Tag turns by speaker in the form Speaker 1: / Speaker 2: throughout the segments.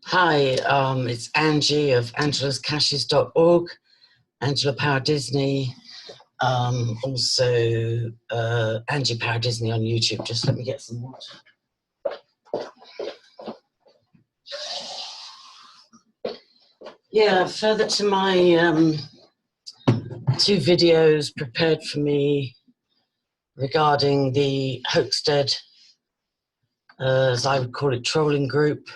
Speaker 1: Hi, it's Angie of Angela'sCashes.org, Angela Power Disney, also Angie Power Disney on YouTube. Just let me get some water. Yeah, further to my two videos prepared for me regarding the HOAXTEAD, as I would call it, trolling group.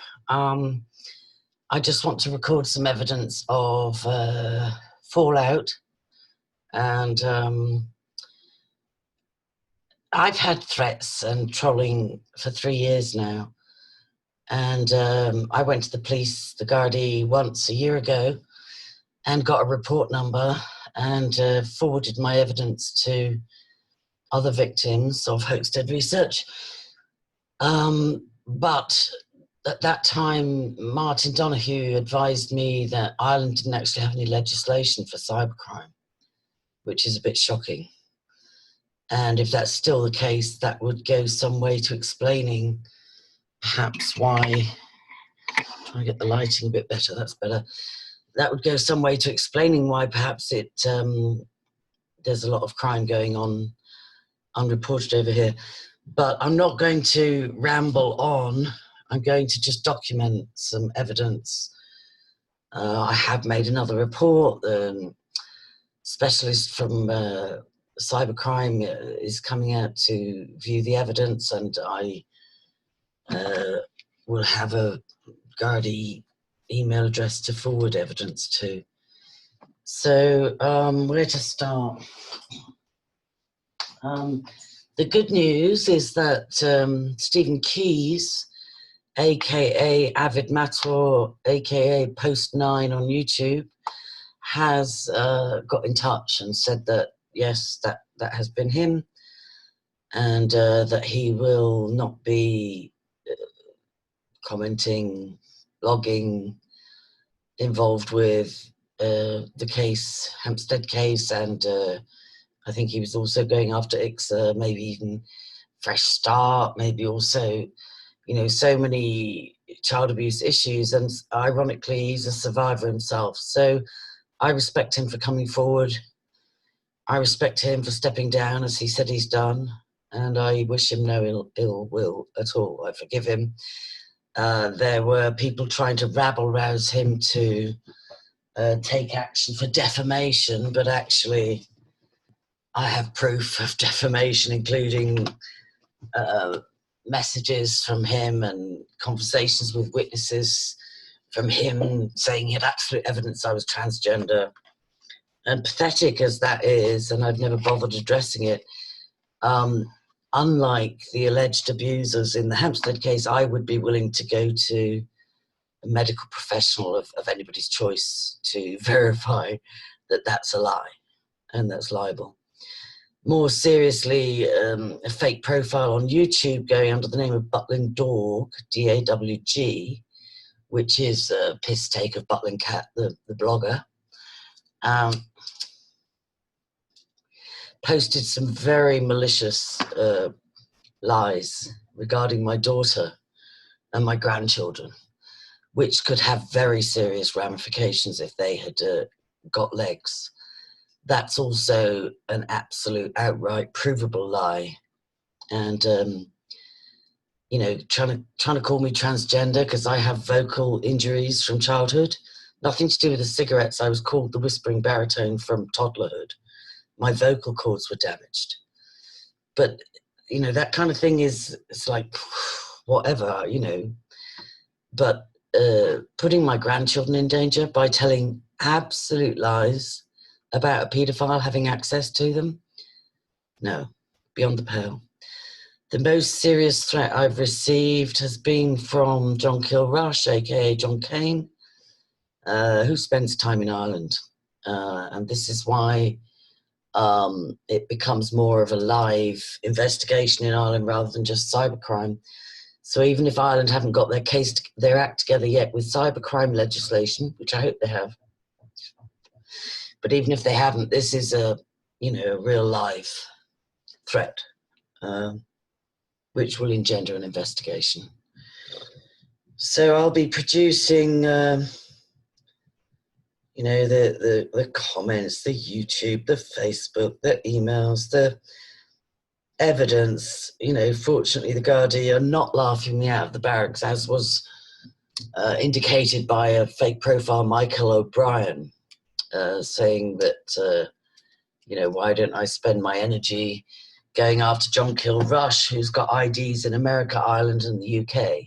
Speaker 1: I just want to record some evidence of fallout, and I've had threats and trolling for 3 years now, and I went to the police, the Gardaí, once a year ago and got a report number and forwarded my evidence to other victims of HOAXTEAD research. But at that time, Martin Donoghue advised me that Ireland didn't actually have any legislation for cybercrime, which is a bit shocking. And if that's still the case, that would go some way to explaining perhaps why, trying to get the lighting a bit better, that's better. That would go some way to explaining why perhaps there's a lot of crime going on unreported over here. But I'm not going to ramble on. I'm going to just document some evidence. I have made another report. The specialist from cybercrime is coming out to view the evidence, and I will have a Gardaí email address to forward evidence to. So where to start? The good news is that SteveK, aka Avid Mator, aka Post 9 on YouTube, has got in touch and said that yes, that has been him, and that he will not be commenting, blogging, involved with the case, HAMPSTEAD case, and I think he was also going after ICSA, maybe even Fresh Start, maybe also, you know, so many child abuse issues, and ironically, he's a survivor himself. So I respect him for coming forward. I respect him for stepping down, as he said he's done, and I wish him no ill will at all. I forgive him. There were people trying to rabble-rouse him to take action for defamation, but actually I have proof of defamation, including messages from him and conversations with witnesses from him saying he had absolute evidence I was transgender. And pathetic as that is, and I've never bothered addressing it, unlike the alleged abusers in the HAMPSTEAD case, I would be willing to go to a medical professional of anybody's choice to verify that that's a lie and that's liable. More seriously, a fake profile on YouTube going under the name of Butlin Dawg, D-A-W-G, which is a piss take of Butlin Cat, the blogger, posted some very malicious lies regarding my daughter and my grandchildren, which could have very serious ramifications if they had got legs. That's also an absolute outright provable lie. And, you know, trying to call me transgender because I have vocal injuries from childhood. Nothing to do with the cigarettes. I was called the whispering baritone from toddlerhood. My vocal cords were damaged. But, you know, that kind of thing is, it's like, whatever, you know. But putting my grandchildren in danger by telling absolute lies about a paedophile having access to them, no, beyond the pale. The most serious threat I've received has been from John Kilrush, aka John Kane, who spends time in Ireland. And this is why it becomes more of a live investigation in Ireland rather than just cybercrime. So even if Ireland haven't got their act together yet with cybercrime legislation, which I hope they have, but even if they haven't, this is a real live threat, which will engender an investigation. So I'll be producing, you know, the comments, the YouTube, the Facebook, the emails, the evidence. You know, fortunately, the Gardaí are not laughing me out of the barracks, as was indicated by a fake profile, Michael O'Brien, saying that, you know, why don't I spend my energy going after John Kilrush, who's got IDs in America, Ireland, and the UK?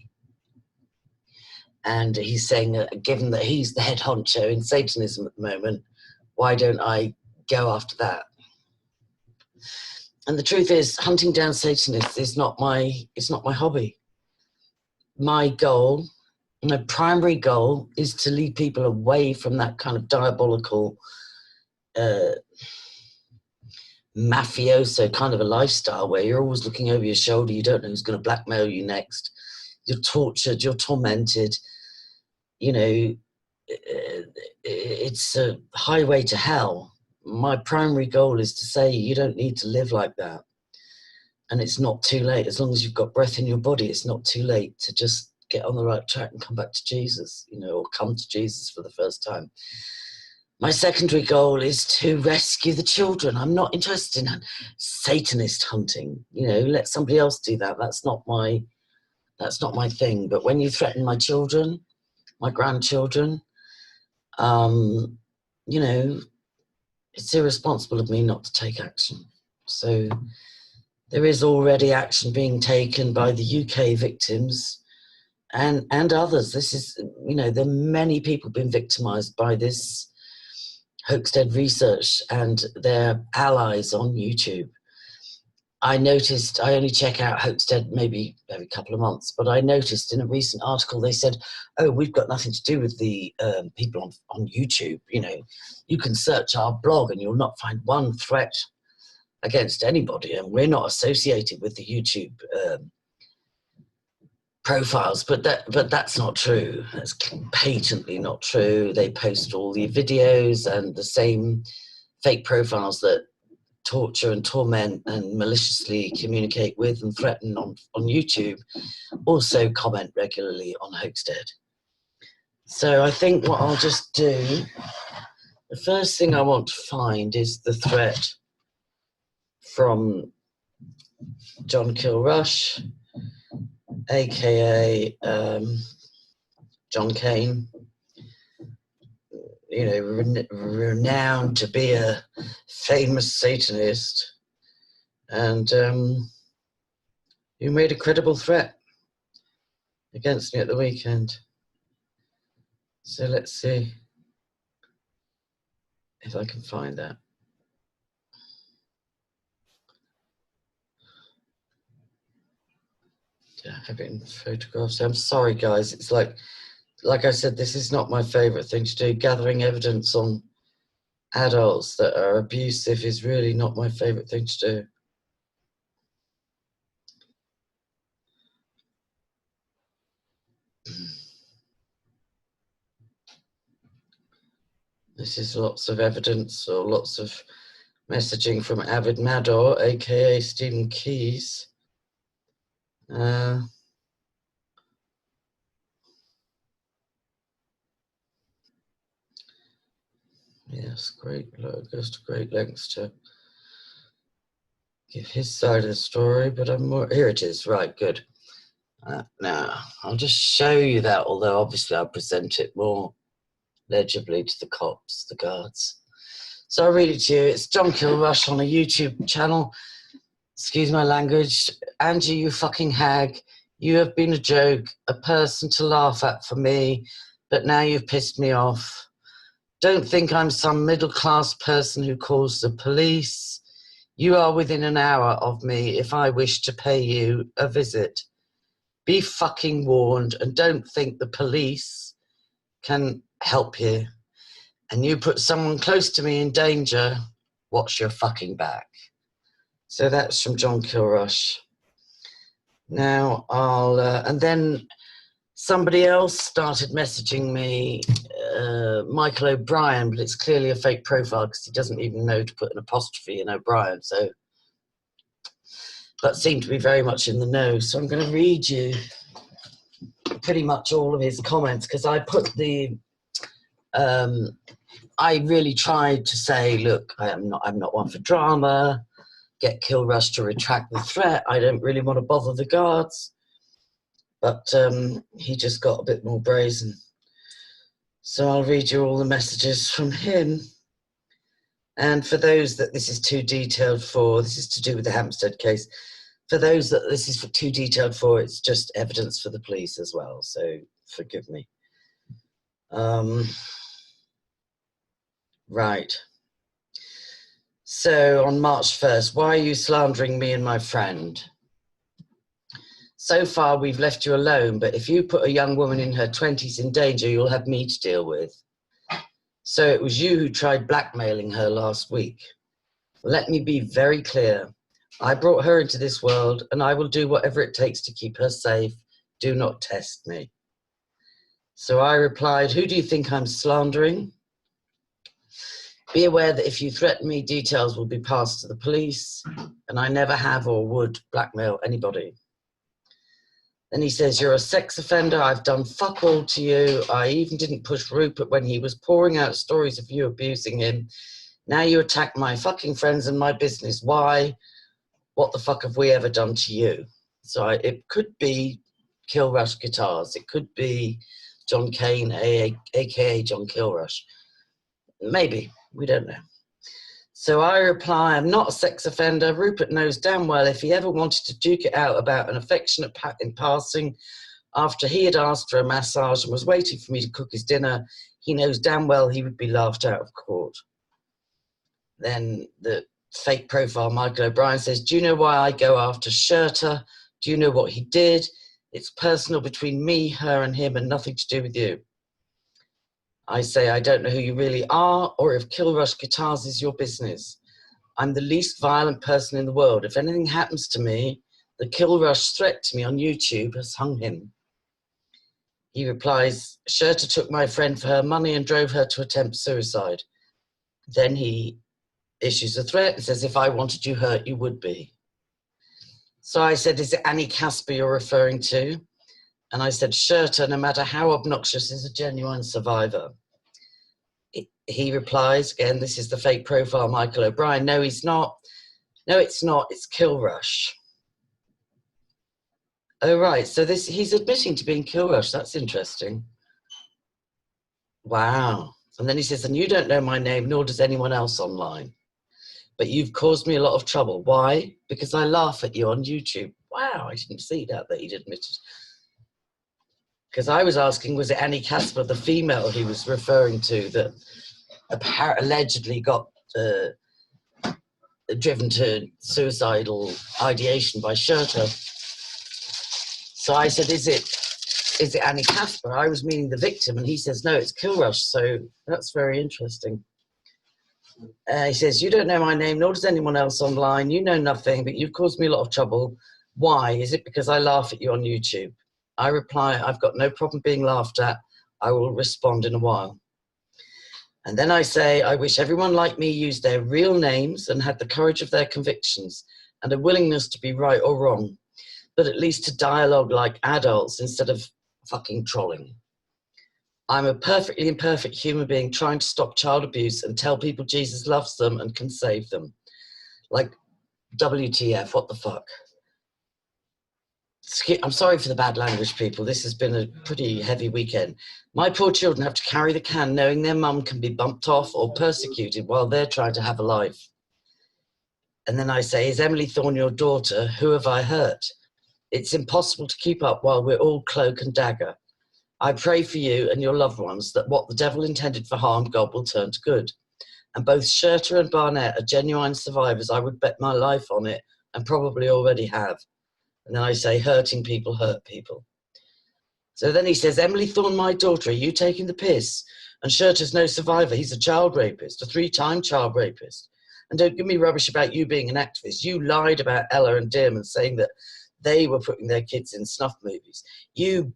Speaker 1: And he's saying that given that he's the head honcho in Satanism at the moment, why don't I go after that? And the truth is, hunting down Satanists is not my hobby. My goal, my primary goal, is to lead people away from that kind of diabolical, mafioso kind of a lifestyle where you're always looking over your shoulder, you don't know who's going to blackmail you next, you're tortured, you're tormented. You know, it's a highway to hell. My primary goal is to say you don't need to live like that. And it's not too late. As long as you've got breath in your body, it's not too late to just get on the right track and come back to Jesus, you know, or come to Jesus for the first time. My secondary goal is to rescue the children. I'm not interested in Satanist hunting. You know, let somebody else do that. That's not my thing. But when you threaten my children, my grandchildren, you know, it's irresponsible of me not to take action. So there is already action being taken by the UK victims and others. This is, you know, there are many people being victimized by this HOAXTEAD research and their allies on YouTube. I noticed, I only check out HOAXTEAD maybe every couple of months, but I noticed in a recent article they said, oh, we've got nothing to do with the people on YouTube. You know, you can search our blog and you'll not find one threat against anybody, and we're not associated with the YouTube profiles, but that's not true. That's patently not true. They post all the videos, and the same fake profiles that torture and torment and maliciously communicate with and threaten on YouTube also comment regularly on HOAXTEAD. So I think what I'll just do, the first thing I want to find is the threat from John Kilrush, aka John Kane, you know, renowned to be a famous Satanist, and who made a credible threat against me at the weekend. So let's see if I can find that. Yeah, I have it in photographs. I'm sorry, guys. It's like I said, this is not my favorite thing to do. Gathering evidence on adults that are abusive is really not my favorite thing to do. This is lots of evidence or lots of messaging from Avid Mador, aka Stephen Keys. Yes, great. Goes to great lengths to give his side of the story, but I'm more. Here it is. Right, good. Now I'll just show you that. Although obviously I'll present it more legibly to the cops, the guards. So I'll read it to you. It's John Kilrush on a YouTube channel. Excuse my language. Angie, you fucking hag. You have been a joke, a person to laugh at for me, but now you've pissed me off. Don't think I'm some middle-class person who calls the police. You are within an hour of me if I wish to pay you a visit. Be fucking warned, and don't think the police can help you. And you put someone close to me in danger, watch your fucking back. So that's from John Kilrush. Now I'll, and then somebody else started messaging me, Michael O'Brien, but it's clearly a fake profile because he doesn't even know to put an apostrophe in O'Brien. So, but seemed to be very much in the know. So I'm going to read you pretty much all of his comments, because I put the, I really tried to say, look, I'm not one for drama, get Kilrush to retract the threat, I don't really want to bother the guards. But he just got a bit more brazen. So I'll read you all the messages from him. And for those that this is too detailed for, this is to do with the HAMPSTEAD case. For those that this is too detailed for, it's just evidence for the police as well. So forgive me. Right. So on March 1st, why are you slandering me and my friend? So far, we've left you alone, but if you put a young woman in her 20s in danger, you'll have me to deal with. So it was you who tried blackmailing her last week. Let me be very clear. I brought her into this world, and I will do whatever it takes to keep her safe. Do not test me. So I replied, who do you think I'm slandering? Be aware that if you threaten me, details will be passed to the police, and I never have or would blackmail anybody. Then he says, you're a sex offender. I've done fuck all to you. I even didn't push Rupert when he was pouring out stories of you abusing him. Now you attack my fucking friends and my business. Why? What the fuck have we ever done to you? So it could be Kilrush Guitars. It could be John Kane, a.k.a. John Kilrush. Maybe. We don't know. So I reply, I'm not a sex offender. Rupert knows damn well if he ever wanted to duke it out about an affectionate pat in passing after he had asked for a massage and was waiting for me to cook his dinner, he knows damn well he would be laughed out of court. Then the fake profile Michael O'Brien says, do you know why I go after Shirter? Do you know what he did? It's personal between me, her and him and nothing to do with you. I say, I don't know who you really are or if Kilrush Guitars is your business. I'm the least violent person in the world. If anything happens to me, the Kilrush threat to me on YouTube has hung him. He replies, Shirter took my friend for her money and drove her to attempt suicide. Then he issues a threat and says, if I wanted you hurt, you would be. So I said, is it Annie Casper you're referring to? And I said, Shirter, no matter how obnoxious, is a genuine survivor. He replies, again, this is the fake profile Michael O'Brien. No, he's not. No, it's not. It's Kilrush. Oh, right. So he's admitting to being Kilrush. That's interesting. Wow. And then he says, and you don't know my name, nor does anyone else online. But you've caused me a lot of trouble. Why? Because I laugh at you on YouTube. Wow, I didn't see that he'd admitted. Because I was asking, was it Annie Casper, the female he was referring to, that allegedly got driven to suicidal ideation by Shirter? So I said, is it Annie Casper? I was meaning the victim, and he says, no, it's Kilrush. So that's very interesting. He says, you don't know my name, nor does anyone else online. You know nothing, but you've caused me a lot of trouble. Why? Is it because I laugh at you on YouTube? I reply, I've got no problem being laughed at. I will respond in a while. And then I say, I wish everyone like me used their real names and had the courage of their convictions and a willingness to be right or wrong, but at least to dialogue like adults instead of fucking trolling. I'm a perfectly imperfect human being trying to stop child abuse and tell people Jesus loves them and can save them. Like, WTF, what the fuck? I'm sorry for the bad language, people. This has been a pretty heavy weekend. My poor children have to carry the can knowing their mum can be bumped off or persecuted while they're trying to have a life. And then I say, is Emily Thorne your daughter? Who have I hurt? It's impossible to keep up while we're all cloak and dagger. I pray for you and your loved ones that what the devil intended for harm, God will turn to good. And both Shirter and Barnett are genuine survivors. I would bet my life on it, and probably already have. And then I say, hurting people hurt people. So then he says, Emily Thorne, my daughter, are you taking the piss? And Shirter's no survivor. He's a child rapist, a 3-time child rapist. And don't give me rubbish about you being an activist. You lied about Ella and Dearman, saying that they were putting their kids in snuff movies. You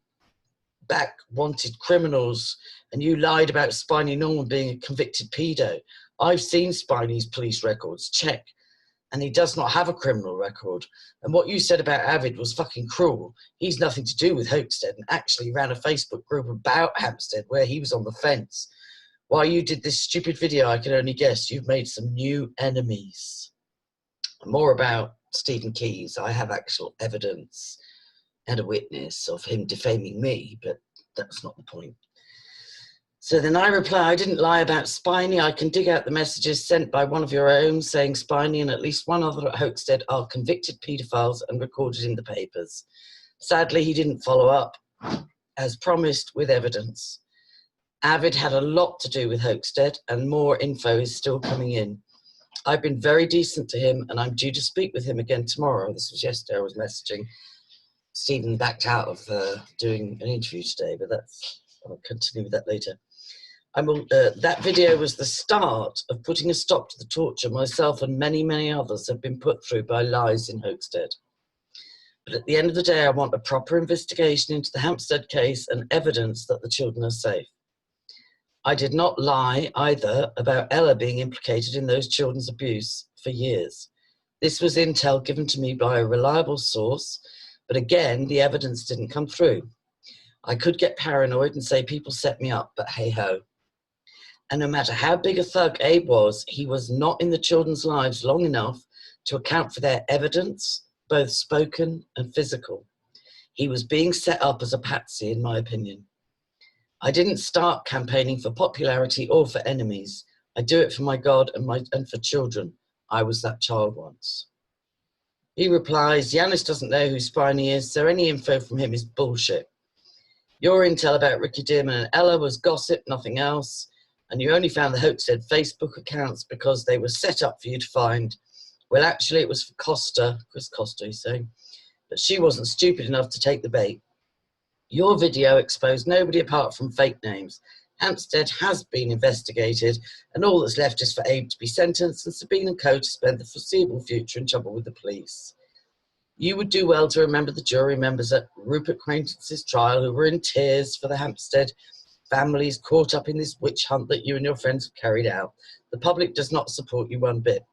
Speaker 1: wanted criminals, and you lied about Spiny Norman being a convicted pedo. I've seen Spiny's police records. Check. and he does not have a criminal record. And what you said about Avid was fucking cruel. He's nothing to do with HOAXTEAD, and actually ran a Facebook group about HAMPSTEAD where he was on the fence. While you did this stupid video, I can only guess you've made some new enemies. More about Stephen Keyes. I have actual evidence and a witness of him defaming me, but that's not the point. So then I reply, I didn't lie about Spiny. I can dig out the messages sent by one of your own saying Spiny and at least one other at HOAXTEAD are convicted paedophiles and recorded in the papers. Sadly, he didn't follow up, as promised, with evidence. Avid had a lot to do with HOAXTEAD, and more info is still coming in. I've been very decent to him, and I'm due to speak with him again tomorrow. This was yesterday, I was messaging. Stephen backed out of doing an interview today, but I'll continue with that later. That video was the start of putting a stop to the torture myself and many, many others have been put through by lies in HOAXTEAD. But at the end of the day, I want a proper investigation into the HAMPSTEAD case and evidence that the children are safe. I did not lie either about Ella being implicated in those children's abuse for years. This was intel given to me by a reliable source, but again, the evidence didn't come through. I could get paranoid and say people set me up, but hey ho. And no matter how big a thug Abe was, he was not in the children's lives long enough to account for their evidence, both spoken and physical. He was being set up as a patsy, in my opinion. I didn't start campaigning for popularity or for enemies. I do it for my God and for children. I was that child once. He replies, Yanis doesn't know who Spiny is, so any info from him is bullshit. Your intel about Ricky Dearman and Ella was gossip, nothing else. And you only found the HOAXTEAD Facebook accounts because they were set up for you to find. Well, actually, it was for Costa, Chris Costa, he's saying, but she wasn't stupid enough to take the bait. Your video exposed nobody apart from fake names. HAMPSTEAD has been investigated, and all that's left is for Abe to be sentenced and Sabine and co to spend the foreseeable future in trouble with the police. You would do well to remember the jury members at Rupert Quaintance's trial who were in tears for the HAMPSTEAD families caught up in this witch hunt that you and your friends have carried out. The public does not support you one bit.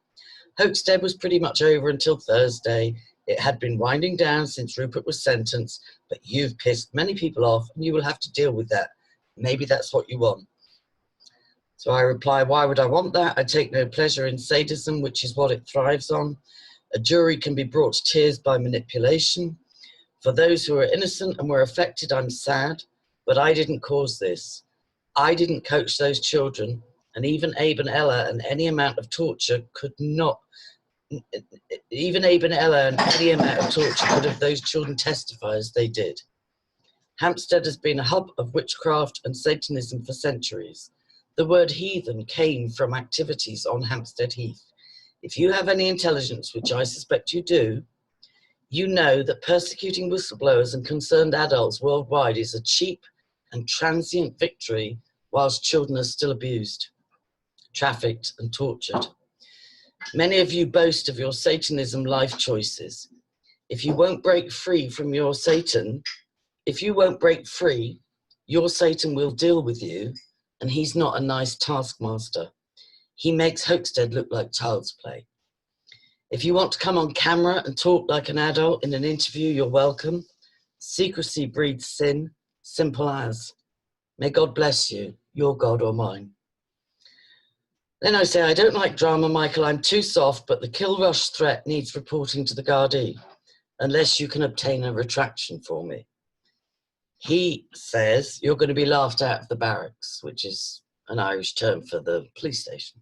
Speaker 1: HOAXTEAD was pretty much over until Thursday. It had been winding down since Rupert was sentenced, but you've pissed many people off and you will have to deal with that. Maybe that's what you want. So I reply, why would I want that? I take no pleasure in sadism, which is what it thrives on. A jury can be brought to tears by manipulation. For those who are innocent and were affected, I'm sad. But I didn't cause this. I didn't coach those children, and even Abe and Ella and any amount of torture could not, even Abe and Ella and any amount of torture could have those children testify as they did. HAMPSTEAD has been a hub of witchcraft and Satanism for centuries. The word heathen came from activities on Hampstead Heath. If you have any intelligence, which I suspect you do, you know that persecuting whistleblowers and concerned adults worldwide is a cheap and transient victory whilst children are still abused, trafficked and tortured. Many of you boast of your Satanism life choices. If you won't break free from your Satan, your Satan will deal with you, and he's not a nice taskmaster. He makes HOAXTEAD look like child's play. If you want to come on camera and talk like an adult in an interview, you're welcome. Secrecy breeds sin, simple as. May God bless you, your God or mine. Then I say, I don't like drama, Michael. I'm too soft, but the Kilrush threat needs reporting to the Gardaí, unless you can obtain a retraction for me. He says, you're going to be laughed out of the barracks, which is an Irish term for the police station.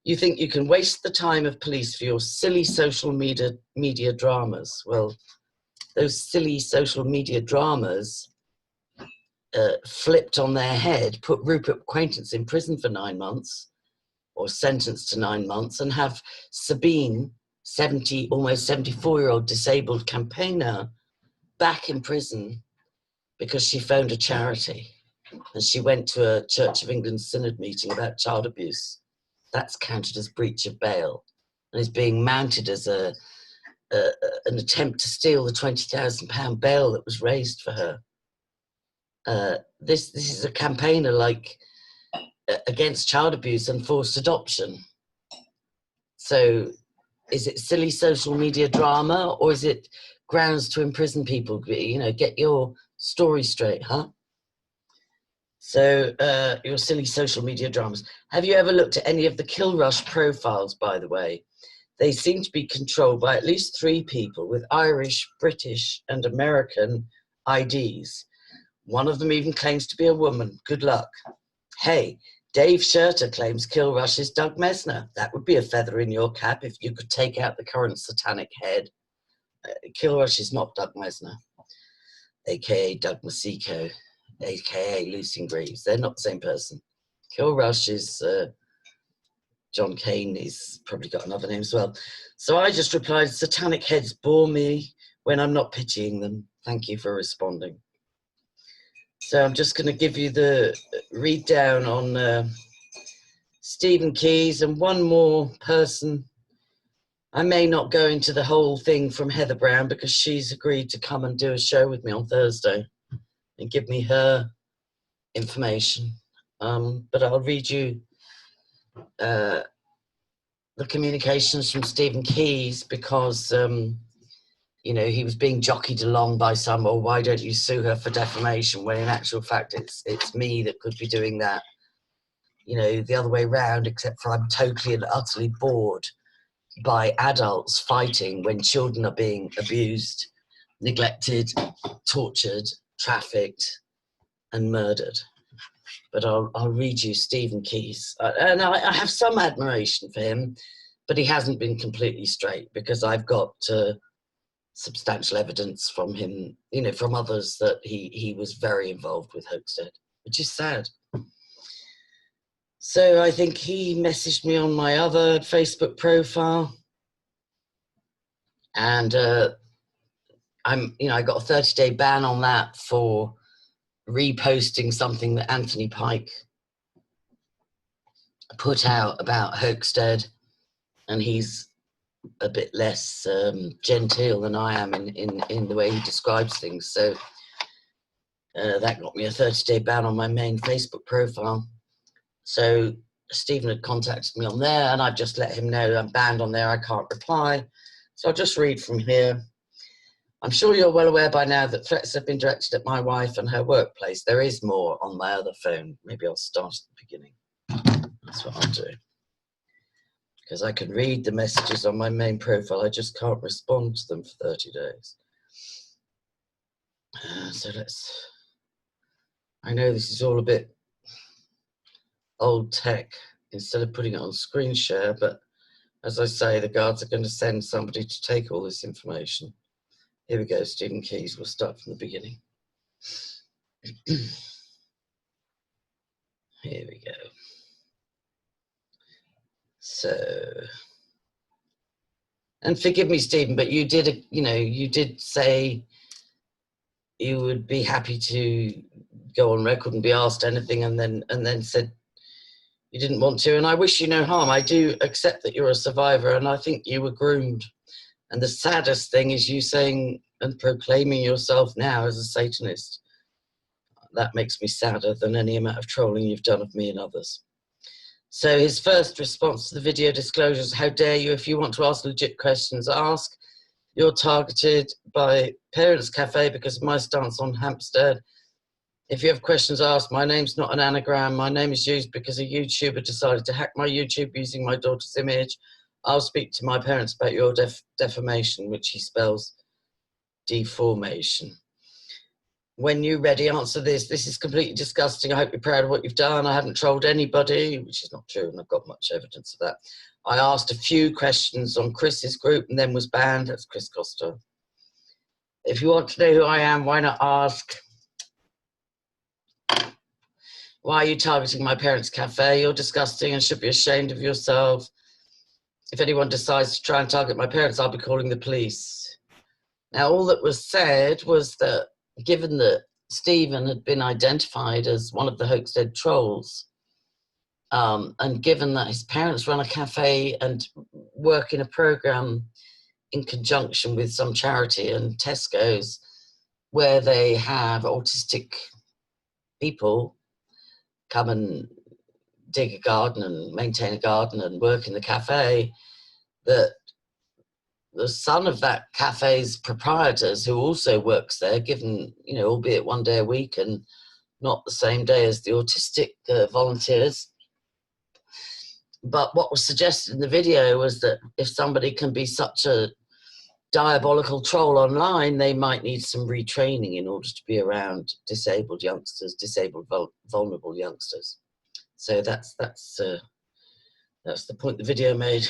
Speaker 1: You think you can waste the time of police for your silly social media dramas. Well, those silly social media dramas flipped on their head, put Rupert Quaintance in prison for 9 months, or sentenced to 9 months, and have Sabine, almost 74-year-old disabled campaigner, back in prison because she phoned a charity and she went to a Church of England synod meeting about child abuse. That's counted as breach of bail and is being mounted as an attempt to steal the £20,000 bail that was raised for her. This is a campaigner against child abuse and forced adoption. So is it silly social media drama, or is it grounds to imprison people? You know, get your story straight, huh? So, your silly social media dramas. Have you ever looked at any of the Kilrush profiles, by the way? They seem to be controlled by at least 3 people with Irish, British, and American IDs. One of them even claims to be a woman. Good luck. Hey, Dave Shurter claims Kilrush is Doug Mesner. That would be a feather in your cap if you could take out the current Satanic head. Kilrush is not Doug Mesner, a.k.a. Doug Masico, a.k.a. Lucy Greaves. They're not the same person. Kilrush is John Kane. He's probably got another name as well. So I just replied, Satanic heads bore me when I'm not pitying them. Thank you for responding. So I'm just going to give you the read down on Stephen Keys and one more person. I may not go into the whole thing from Heather Brown because she's agreed to come and do a show with me on Thursday and give me her information. But I'll read you the communications from Stephen Keys because, you know, he was being jockeyed along by some, or why don't you sue her for defamation, when in actual fact it's me that could be doing that. You know, the other way around, except for I'm totally and utterly bored by adults fighting when children are being abused, neglected, tortured, trafficked, and murdered. But I'll read you Stephen Keys. And I have some admiration for him, but he hasn't been completely straight because I've got substantial evidence from him, you know, from others that he was very involved with HOAXTEAD, which is sad. So I think he messaged me on my other Facebook profile, and I got a 30-day ban on that for reposting something that Anthony Pike put out about HOAXTEAD, and he's a bit less genteel than I am in the way he describes things. So that got me a 30-day ban on my main Facebook profile. So Stephen had contacted me on there, and I've just let him know I'm banned on there. I can't reply. So I'll just read from here. I'm sure you're well aware by now that threats have been directed at my wife and her workplace. There is more on my other phone. Maybe I'll start at the beginning. That's what I'll do. Because I can read the messages on my main profile. I just can't respond to them for 30 days. So I know this is all a bit old tech instead of putting it on screen share, but as I say, the guards are going to send somebody to take all this information. Here we go, Stephen Keys. We'll start from the beginning. Here we go. So, and forgive me, Stephen, but you did, you did say you would be happy to go on record and be asked anything, and then said you didn't want to. And I wish you no harm. I do accept that you're a survivor, and I think you were groomed. And the saddest thing is you saying and proclaiming yourself now as a Satanist. That makes me sadder than any amount of trolling you've done of me and others. So his first response to the video disclosures, how dare you, if you want to ask legit questions, ask. You're targeted by Parents Cafe because of my stance on HAMPSTEAD. If you have questions, ask. My name's not an anagram. My name is used because a YouTuber decided to hack my YouTube using my daughter's image. I'll speak to my parents about your defamation, which he spells deformation. When you're ready, answer this. This is completely disgusting. I hope you're proud of what you've done. I haven't trolled anybody, which is not true, and I've got much evidence of that. I asked a few questions on Chris's group and then was banned. That's Chris Costa. If you want to know who I am, why not ask? Why are you targeting my parents' cafe? You're disgusting and should be ashamed of yourself. If anyone decides to try and target my parents, I'll be calling the police. Now, all that was said was that given that Stephen had been identified as one of the HOAXTEAD trolls, and given that his parents run a cafe and work in a program in conjunction with some charity and Tesco's, where they have autistic people come and dig a garden and maintain a garden and work in the cafe, that the son of that cafe's proprietors, who also works there, given, you know, albeit one day a week and not the same day as the autistic volunteers. But what was suggested in the video was that if somebody can be such a diabolical troll online, they might need some retraining in order to be around disabled youngsters, vulnerable youngsters. So that's the point the video made.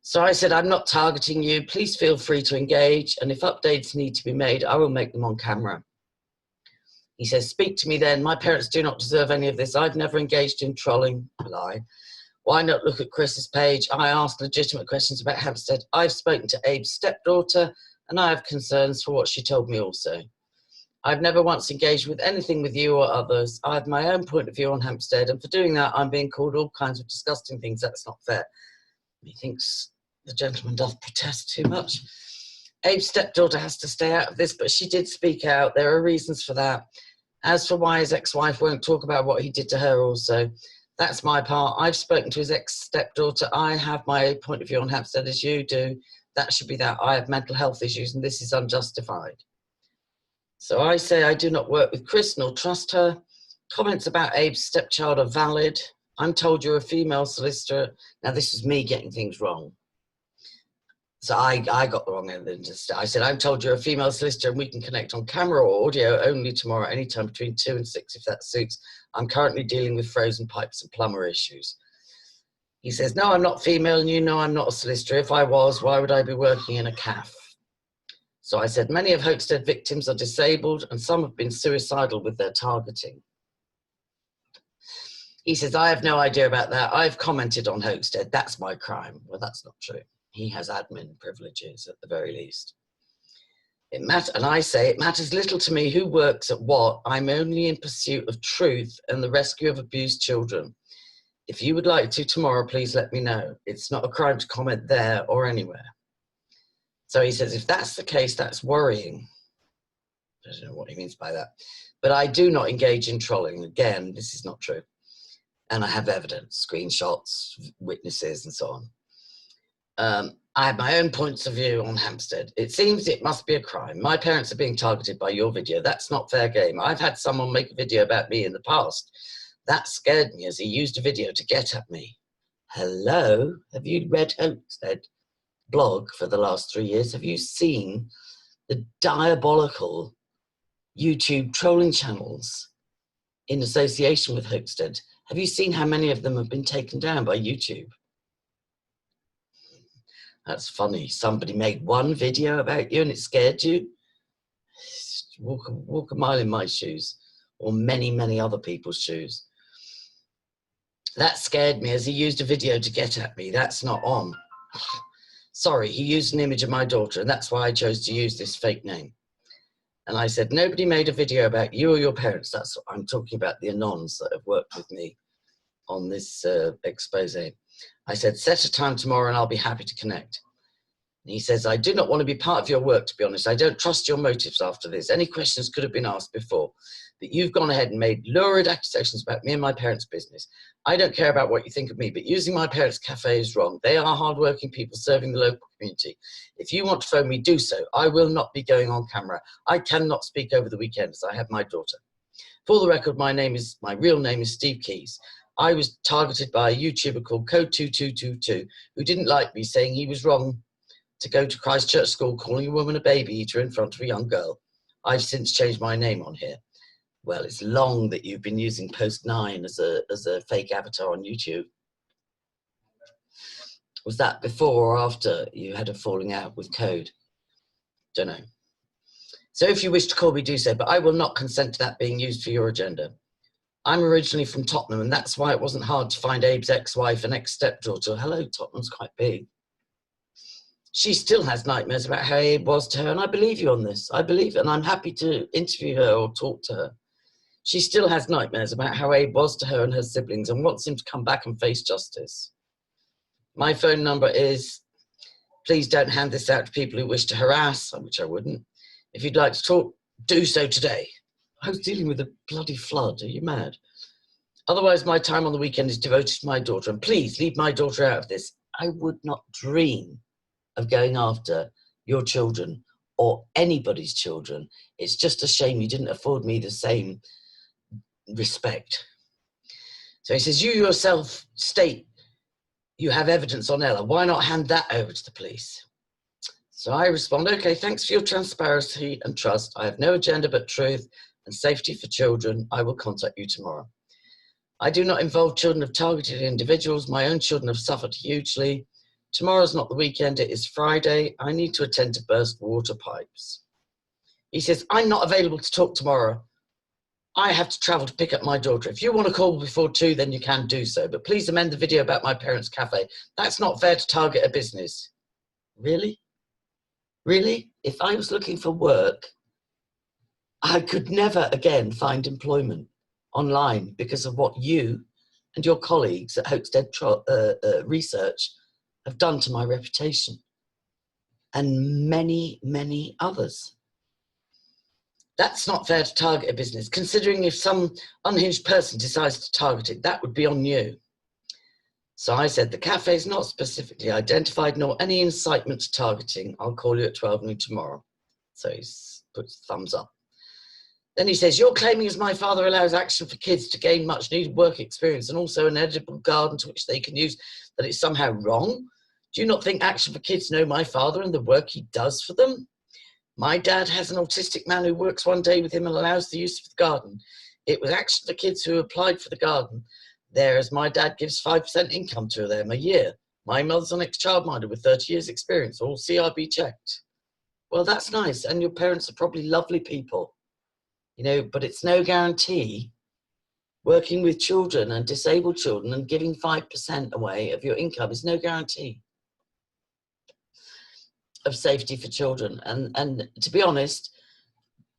Speaker 1: So I said, I'm not targeting you. Please feel free to engage. And if updates need to be made, I will make them on camera. He says, speak to me then. My parents do not deserve any of this. I've never engaged in trolling. Lie. Why not look at Chris's page? I asked legitimate questions about Hampstead. I've spoken to Abe's stepdaughter, and I have concerns for what she told me also. I've never once engaged with anything with you or others. I have my own point of view on Hampstead, and for doing that, I'm being called all kinds of disgusting things. That's not fair. He thinks the gentleman does protest too much. Abe's stepdaughter has to stay out of this, but she did speak out. There are reasons for that. As for why his ex-wife won't talk about what he did to her also, that's my part. I've spoken to his ex-stepdaughter. I have my point of view on Hampstead as you do. That should be that. I have mental health issues and this is unjustified. So I say I do not work with Chris nor trust her. Comments about Abe's stepchild are valid. I'm told you're a female solicitor. Now this is me getting things wrong. So I got the wrong end. I said, I'm told you're a female solicitor and we can connect on camera or audio only tomorrow, anytime between 2 and 6 if that suits. I'm currently dealing with frozen pipes and plumber issues. He says, no, I'm not female and you know I'm not a solicitor. If I was, why would I be working in a CAF? So I said, many of HOAXTEAD victims are disabled and some have been suicidal with their targeting. He says, I have no idea about that. I've commented on HOAXTEAD. That's my crime. Well, that's not true. He has admin privileges at the very least. And I say, it matters little to me who works at what. I'm only in pursuit of truth and the rescue of abused children. If you would like to tomorrow, please let me know. It's not a crime to comment there or anywhere. So he says, if that's the case, that's worrying. I don't know what he means by that. But I do not engage in trolling. Again, this is not true. And I have evidence, screenshots, witnesses, and so on. I have my own points of view on Hampstead. It seems it must be a crime. My parents are being targeted by your video. That's not fair game. I've had someone make a video about me in the past. That scared me as he used a video to get at me. Hello? Have you read HOAXTEAD blog for the last 3 years? Have you seen the diabolical YouTube trolling channels in association with HOAXTEAD? Have you seen how many of them have been taken down by YouTube? That's funny. Somebody made one video about you and it scared you. Walk a mile in my shoes, or many, many other people's shoes. That scared me as he used a video to get at me. That's not on. Sorry, he used an image of my daughter and that's why I chose to use this fake name. And I said, nobody made a video about you or your parents. That's what I'm talking about, the Anons that have worked with me on this expose. I said, set a time tomorrow and I'll be happy to connect. And he says, I do not want to be part of your work, to be honest. I don't trust your motives after this. Any questions could have been asked before. But you've gone ahead and made lurid accusations about me and my parents' business. I don't care about what you think of me, but using my parents' cafe is wrong. They are hardworking people serving the local community. If you want to phone me, do so. I will not be going on camera. I cannot speak over the weekend as I have my daughter. For the record, my real name is SteveK. I was targeted by a YouTuber called Code2222 who didn't like me, saying he was wrong to go to Christchurch School calling a woman a baby eater in front of a young girl. I've since changed my name on here. Well, it's long that you've been using Post9 as a fake avatar on YouTube. Was that before or after you had a falling out with Code? Don't know. So if you wish to call me, do so, but I will not consent to that being used for your agenda. I'm originally from Tottenham, and that's why it wasn't hard to find Abe's ex-wife and ex-stepdaughter. Hello, Tottenham's quite big. She still has nightmares about how Abe was to her, and I believe you on this. I believe it, and I'm happy to interview her or talk to her. She still has nightmares about how Abe was to her and her siblings and wants him to come back and face justice. My phone number is, please don't hand this out to people who wish to harass, which I wouldn't. If you'd like to talk, do so today. I was dealing with a bloody flood. Are you mad? Otherwise, my time on the weekend is devoted to my daughter. And please leave my daughter out of this. I would not dream of going after your children or anybody's children. It's just a shame you didn't afford me the same respect. So he says, you yourself state you have evidence on Ella. Why not hand that over to the police? So I respond, okay, thanks for your transparency and trust. I have no agenda but truth and safety for children. I will contact you tomorrow. I do not involve children of targeted individuals. My own children have suffered hugely. Tomorrow's not the weekend, it is Friday. I need to attend to burst water pipes. He says, I'm not available to talk tomorrow. I have to travel to pick up my daughter. If you want to call before 2, then you can do so. But please amend the video about my parents' cafe. That's not fair to target a business. Really? Really? If I was looking for work, I could never again find employment online because of what you and your colleagues at HOAXTEAD Research have done to my reputation, and many, many others. That's not fair to target a business, considering if some unhinged person decides to target it, that would be on you. So I said, the cafe is not specifically identified, nor any incitement to targeting. I'll call you at 12 noon tomorrow. So he puts thumbs up. Then he says, you're claiming as my father allows Action for Kids to gain much needed work experience and also an edible garden to which they can use, that it's somehow wrong? Do you not think Action for Kids know my father and the work he does for them? My dad has an autistic man who works one day with him and allows the use of the garden. It was Action for Kids who applied for the garden there, as my dad gives 5% income to them a year. My mother's an ex-childminder with 30 years experience, all CRB checked. Well, that's nice, and your parents are probably lovely people, you know, but it's no guarantee working with children and disabled children and giving 5% away of your income is no guarantee of safety for children. And to be honest,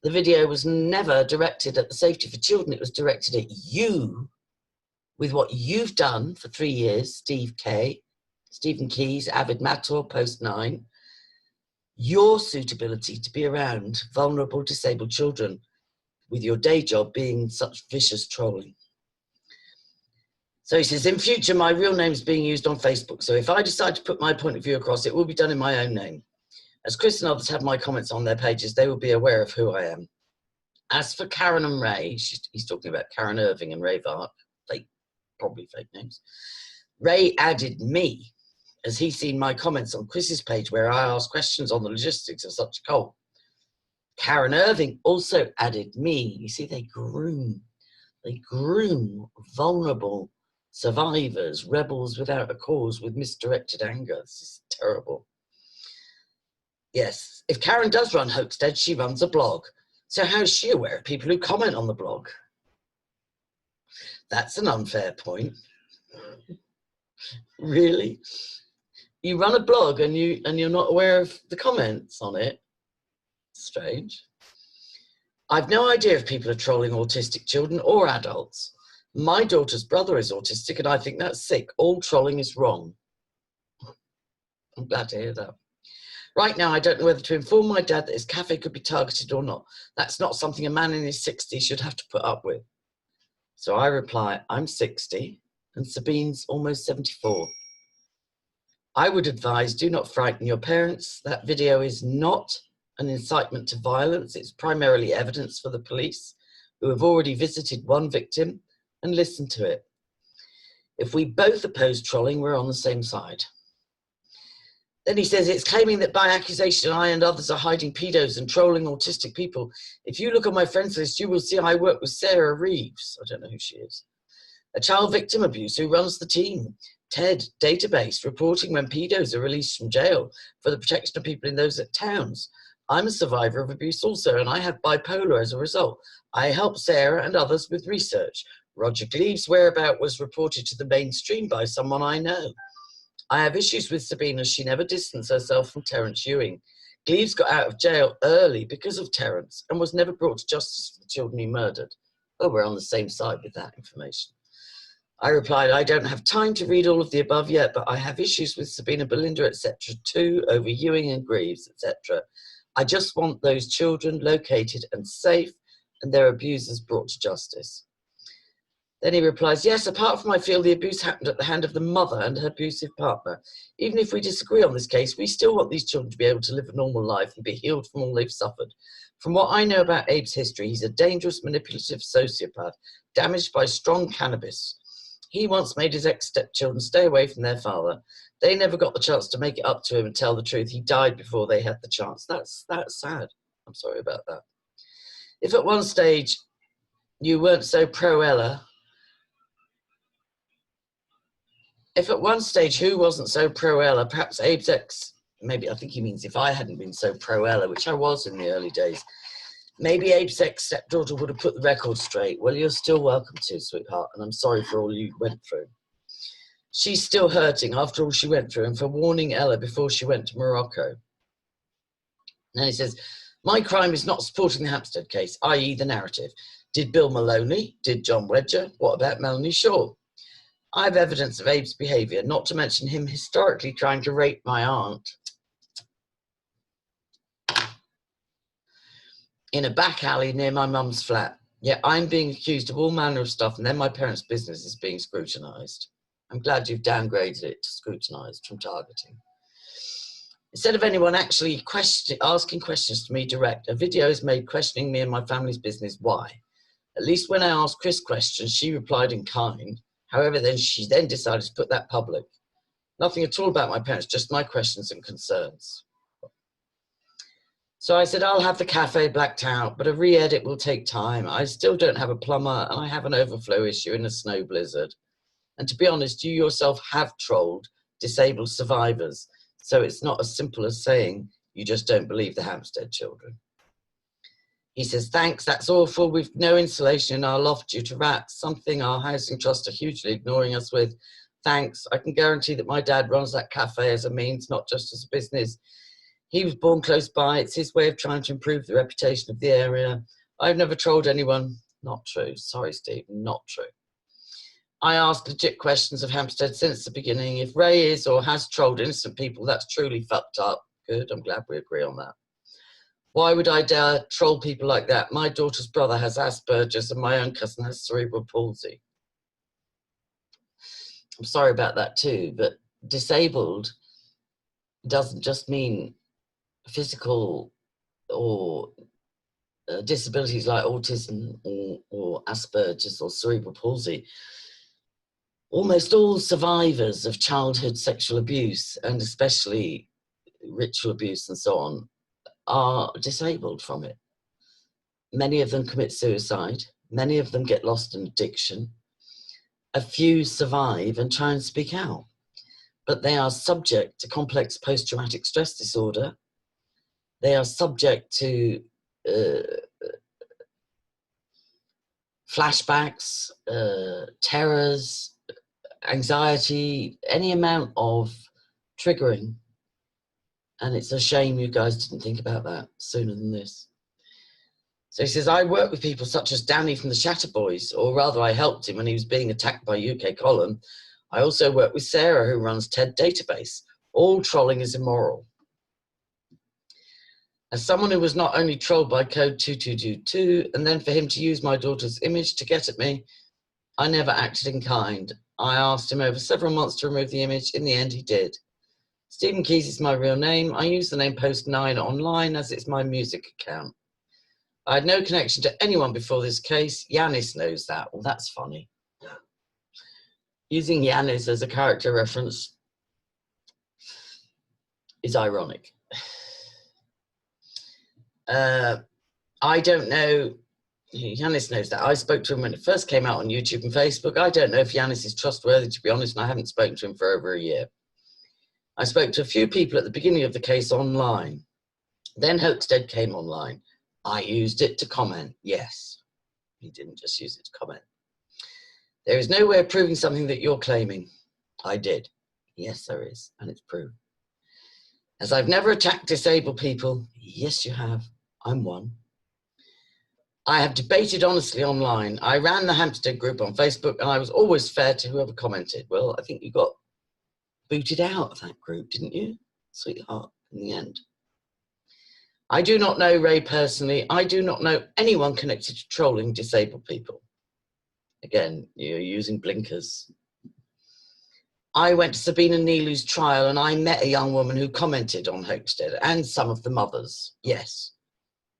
Speaker 1: the video was never directed at the safety for children. It was directed at you, with what you've done for 3 years, SteveK, Stephen Keys, Avid Mator, Post 9, your suitability to be around vulnerable disabled children with your day job being such vicious trolling. So he says, in future, my real name is being used on Facebook. So if I decide to put my point of view across, it will be done in my own name. As Chris and others have my comments on their pages, they will be aware of who I am. As for Karen and Ray, he's talking about Karen Irving and Ray Vark, probably fake names. Ray added me, as he's seen my comments on Chris's page where I asked questions on the logistics of such a cult. Karen Irving also added me. You see, they groom vulnerable survivors, rebels without a cause with misdirected anger. This is terrible. Yes, if Karen does run HOAXTEAD, she runs a blog. So how is she aware of people who comment on the blog? That's an unfair point. Really? You run a blog and you're not aware of the comments on it? Strange. I've no idea if people are trolling autistic children or adults. My daughter's brother is autistic and I think that's sick. All trolling is wrong. I'm glad to hear that. Right now, I don't know whether to inform my dad that his cafe could be targeted or not. That's not something a man in his 60s should have to put up with. So I reply, I'm 60 and Sabine's almost 74. I would advise, do not frighten your parents. That video is not an incitement to violence. It's primarily evidence for the police, who have already visited one victim and listened to it. If we both oppose trolling, we're on the same side. Then he says, it's claiming that by accusation I and others are hiding pedos and trolling autistic people. If you look on my friends list, you will see I work with Sarah Reeves. I don't know who she is. A child victim abuse who runs the team. TED database reporting when pedos are released from jail for the protection of people in those towns. I'm a survivor of abuse also, and I have bipolar as a result. I help Sarah and others with research. Roger Gleaves' whereabout was reported to the mainstream by someone I know. I have issues with Sabine as she never distanced herself from Terence Ewing. Gleaves got out of jail early because of Terence and was never brought to justice for the children he murdered. Oh, we're on the same side with that information. I replied, I don't have time to read all of the above yet, but I have issues with Sabina, Belinda, etc. too, over Ewing and Greaves, etc. I just want those children located and safe and their abusers brought to justice. Then he replies, yes, apart from I feel the abuse happened at the hand of the mother and her abusive partner. Even if we disagree on this case, we still want these children to be able to live a normal life and be healed from all they've suffered. From what I know about Abe's history, he's a dangerous, manipulative sociopath, damaged by strong cannabis. He once made his ex-stepchildren stay away from their father. They never got the chance to make it up to him and tell the truth. He died before they had the chance. That's sad. I'm sorry about that. If at one stage you weren't so pro-Ella, if at one stage who wasn't so pro-Ella, perhaps Abe's ex, maybe I think he means if I hadn't been so pro-Ella, which I was in the early days, maybe Abe's ex-stepdaughter would have put the record straight. Well, you're still welcome to, sweetheart, and I'm sorry for all you went through. She's still hurting after all she went through and for warning Ella before she went to Morocco. And then he says, my crime is not supporting the Hampstead case, i.e. the narrative. Did Bill Maloney? Did John Wedger? What about Melanie Shaw? I have evidence of Abe's behaviour, not to mention him historically trying to rape my aunt in a back alley near my mum's flat. Yet I'm being accused of all manner of stuff, and then my parents' business is being scrutinised. I'm glad you've downgraded it to scrutinised from targeting. Instead of anyone actually asking questions to me direct, a video is made questioning me and my family's business. Why? At least when I asked Chris questions, she replied in kind. However, she then decided to put that public. Nothing at all about my parents, just my questions and concerns. So I said, I'll have the cafe blacked out, but a re-edit will take time. I still don't have a plumber, and I have an overflow issue in a snow blizzard. And to be honest, you yourself have trolled disabled survivors, so it's not as simple as saying you just don't believe the Hampstead children. He says, thanks, that's awful. We've no insulation in our loft due to rats, something our housing trust are hugely ignoring us with. Thanks. I can guarantee that my dad runs that cafe as a means, not just as a business. He was born close by. It's his way of trying to improve the reputation of the area. I've never trolled anyone. Not true. Sorry, Steve, not true. I ask legit questions of Hampstead since the beginning. If Ray is or has trolled innocent people, that's truly fucked up. Good, I'm glad we agree on that. Why would I dare troll people like that? My daughter's brother has Asperger's and my own cousin has cerebral palsy. I'm sorry about that too, but disabled doesn't just mean physical or disabilities like autism or Asperger's or cerebral palsy. Almost all survivors of childhood sexual abuse, and especially ritual abuse and so on, are disabled from it. Many of them commit suicide. Many of them get lost in addiction. A few survive and try and speak out. But they are subject to complex post-traumatic stress disorder. They are subject to flashbacks, terrors, anxiety, any amount of triggering. And it's a shame you guys didn't think about that sooner than this. So he says, I work with people such as Danny from the Shatter Boys, or rather I helped him when he was being attacked by UK Column. I also work with Sarah, who runs TED Database. All trolling is immoral. As someone who was not only trolled by code 2222, and then for him to use my daughter's image to get at me, I never acted in kind. I asked him over several months to remove the image. In the end, he did. Stephen Keys is my real name. I use the name Post9 online as it's my music account. I had no connection to anyone before this case. Yanis knows that. Well, that's funny. Using Yanis as a character reference is ironic. I don't know. Yanis knows that. I spoke to him when it first came out on YouTube and Facebook. I don't know if Yanis is trustworthy, to be honest, and I haven't spoken to him for over a year. I spoke to a few people at the beginning of the case online. Then HOAXTEAD came online. I used it to comment. Yes, he didn't just use it to comment. There is no way of proving something that you're claiming. I did. Yes, there is, and it's proved. As I've never attacked disabled people. Yes, you have. I'm one. I have debated honestly online. I ran the Hampstead group on Facebook, and I was always fair to whoever commented. Well, I think you got booted out of that group, didn't you, sweetheart, in the end? I do not know Ray personally. I do not know anyone connected to trolling disabled people. Again, you're using blinkers. I went to Sabine and Nilu's trial and I met a young woman who commented on HOAXTEAD and some of the mothers. Yes.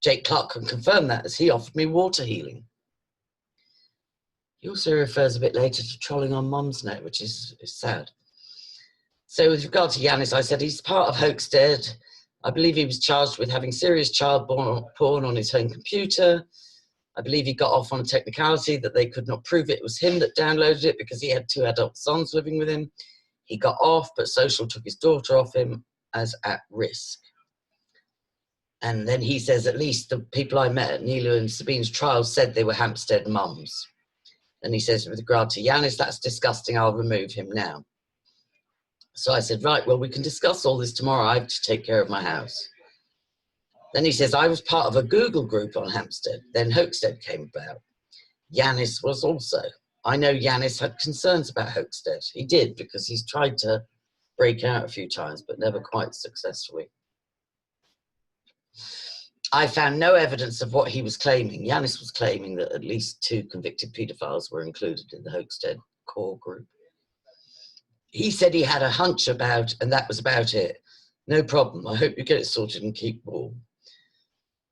Speaker 1: Jake Clark can confirm that, as he offered me water healing. He also refers a bit later to trolling on Mumsnet, which is sad. So with regard to Yanis, I said he's part of HOAXTEAD. I believe he was charged with having serious child porn on his home computer. I believe he got off on a technicality that they could not prove it was him that downloaded it because he had 2 adult sons living with him. He got off, but social took his daughter off him as at risk. And then he says, at least the people I met at Nilu and Sabine's trial said they were Hampstead mums. And he says, with regard to Yanis, that's disgusting, I'll remove him now. So I said, right, well, we can discuss all this tomorrow. I have to take care of my house. Then he says, I was part of a Google group on Hampstead. Then HOAXTEAD came about. Yanis was also. I know Yanis had concerns about HOAXTEAD. He did, because he's tried to break out a few times, but never quite successfully. I found no evidence of what he was claiming. Yanis was claiming that at least 2 convicted paedophiles were included in the HOAXTEAD core group. He said he had a hunch about, and that was about it. No problem. I hope you get it sorted and keep warm.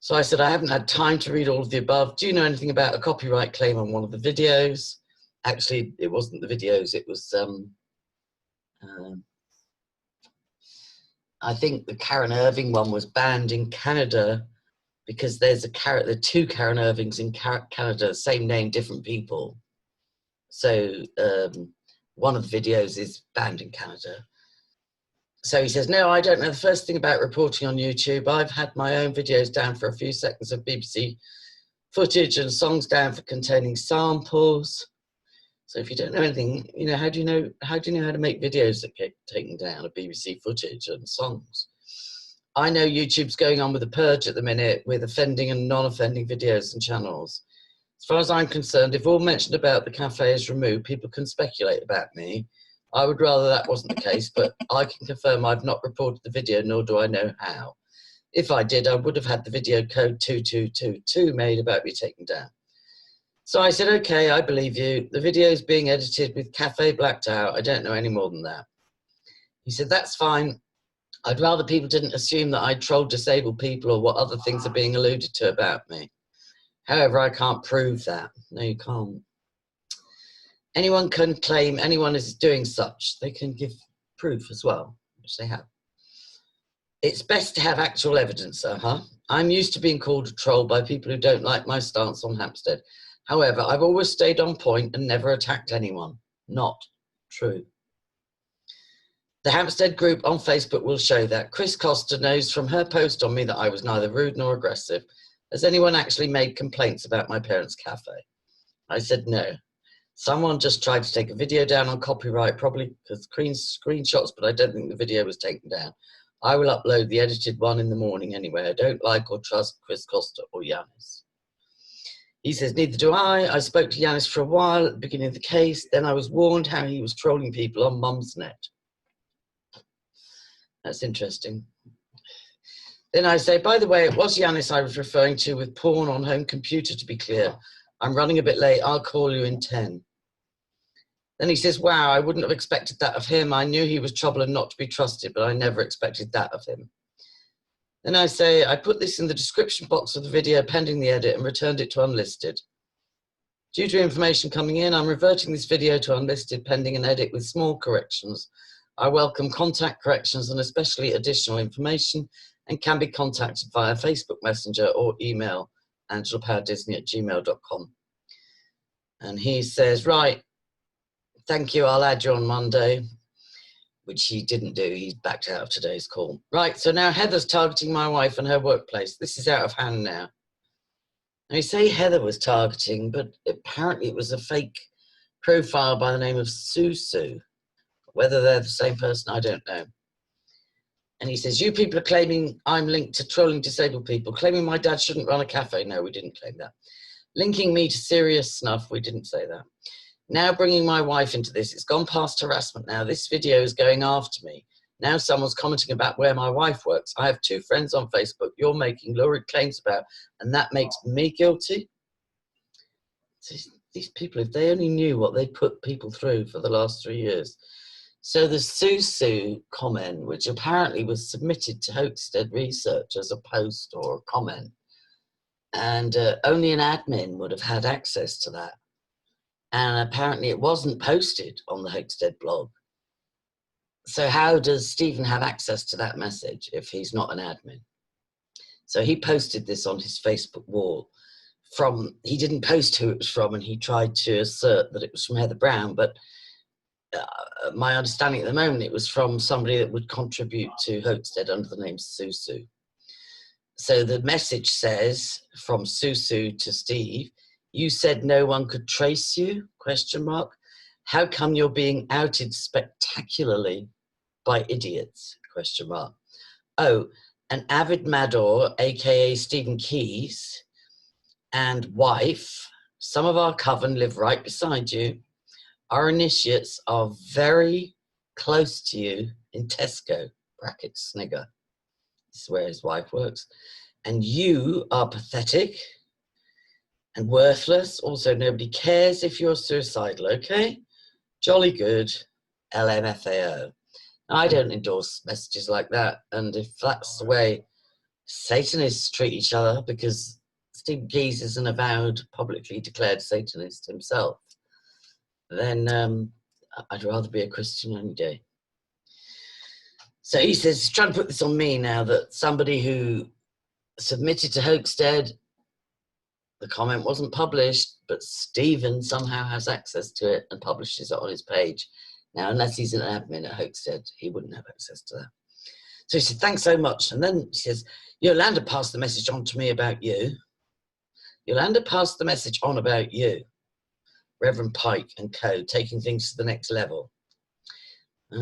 Speaker 1: So I said, I haven't had time to read all of the above. Do you know anything about a copyright claim on one of the videos? Actually, it wasn't the videos. It was, I think the Karen Irving one was banned in Canada because there are 2 Karen Irvings in Canada, same name, different people. So one of the videos is banned in Canada. So he says, no, I don't know the first thing about reporting on YouTube. I've had my own videos down for a few seconds of BBC footage and songs down for containing samples. So if you don't know anything, you know, how do you know how to make videos that get taken down of BBC footage and songs? I know YouTube's going on with a purge at the minute with offending and non-offending videos and channels. As far as I'm concerned, if all mention about the cafe is removed, people can speculate about me. I would rather that wasn't the case, but I can confirm I've not reported the video, nor do I know how. If I did, I would have had the video code 2222 made about me taken down. So I said, okay, I believe you. The video is being edited with cafe blacked out. I don't know any more than that. He said, that's fine. I'd rather people didn't assume that I trolled disabled people or what other things are being alluded to about me. However, I can't prove that. No, you can't. Anyone can claim anyone is doing such. They can give proof as well, which they have. It's best to have actual evidence, I'm used to being called a troll by people who don't like my stance on Hampstead. However, I've always stayed on point and never attacked anyone. Not true. The Hampstead group on Facebook will show that. Chris Costa knows from her post on me that I was neither rude nor aggressive. Has anyone actually made complaints about my parents' cafe? I said no. Someone just tried to take a video down on copyright, probably because screenshots, but I don't think the video was taken down. I will upload the edited one in the morning anyway. I don't like or trust Chris Costa or Yanis. He says, neither do I. I spoke to Yanis for a while at the beginning of the case. Then I was warned how he was trolling people on Mumsnet. That's interesting. Then I say, by the way, it was Yanis I was referring to with porn on home computer, to be clear. I'm running a bit late. I'll call you in 10. Then he says, wow, I wouldn't have expected that of him. I knew he was trouble and not to be trusted, but I never expected that of him. Then I say, I put this in the description box of the video pending the edit and returned it to unlisted. Due to information coming in, I'm reverting this video to unlisted pending an edit with small corrections. I welcome contact corrections and especially additional information and can be contacted via Facebook Messenger or email angelapowerdisney@gmail.com. And he says, right, thank you, I'll add you on Monday, which he didn't do. He backed out of today's call. Right, so now Heather's targeting my wife and her workplace. This is out of hand now. Now, you say Heather was targeting, but apparently it was a fake profile by the name of Susu. Whether they're the same person, I don't know. And he says, you people are claiming I'm linked to trolling disabled people, claiming my dad shouldn't run a cafe. No, we didn't claim that. Linking me to serious snuff. We didn't say that. Now bringing my wife into this. It's gone past harassment now. This video is going after me. Now someone's commenting about where my wife works. I have 2 friends on Facebook you're making lurid claims about, and that makes me guilty. These people, if they only knew what they put people through for the last 3 years. So the Susu comment, which apparently was submitted to HOAXTEAD research as a post or a comment, and only an admin would have had access to that. And apparently it wasn't posted on the HOAXTEAD blog. So how does Stephen have access to that message if he's not an admin? So he posted this on his Facebook wall. He didn't post who it was from, and he tried to assert that it was from Heather Brown, but my understanding at the moment, it was from somebody that would contribute to HOAXTEAD under the name Susu. So the message says, from Susu to Steve, you said no one could trace you, ? How come you're being outed spectacularly by idiots, ? Oh, an avid Mador, aka Stephen Keys, and wife, some of our coven live right beside you. Our initiates are very close to you in Tesco, Snigger. This is where his wife works. And you are pathetic and worthless. Also, nobody cares if you're suicidal, okay? Jolly good, LMFAO. Now, I don't endorse messages like that. And if that's the way Satanists treat each other, because Stephen Keys is an avowed, publicly declared Satanist himself, then I'd rather be a Christian any day. So he says, he's trying to put this on me now, that somebody who submitted to HOAXTEAD, the comment wasn't published, but Stephen somehow has access to it and publishes it on his page. Now, unless he's an admin at HOAXTEAD, he wouldn't have access to that. So he said, thanks so much. And then she says, Yolanda passed the message on to me about you. Yolanda passed the message on about you. Reverend Pike and co, taking things to the next level.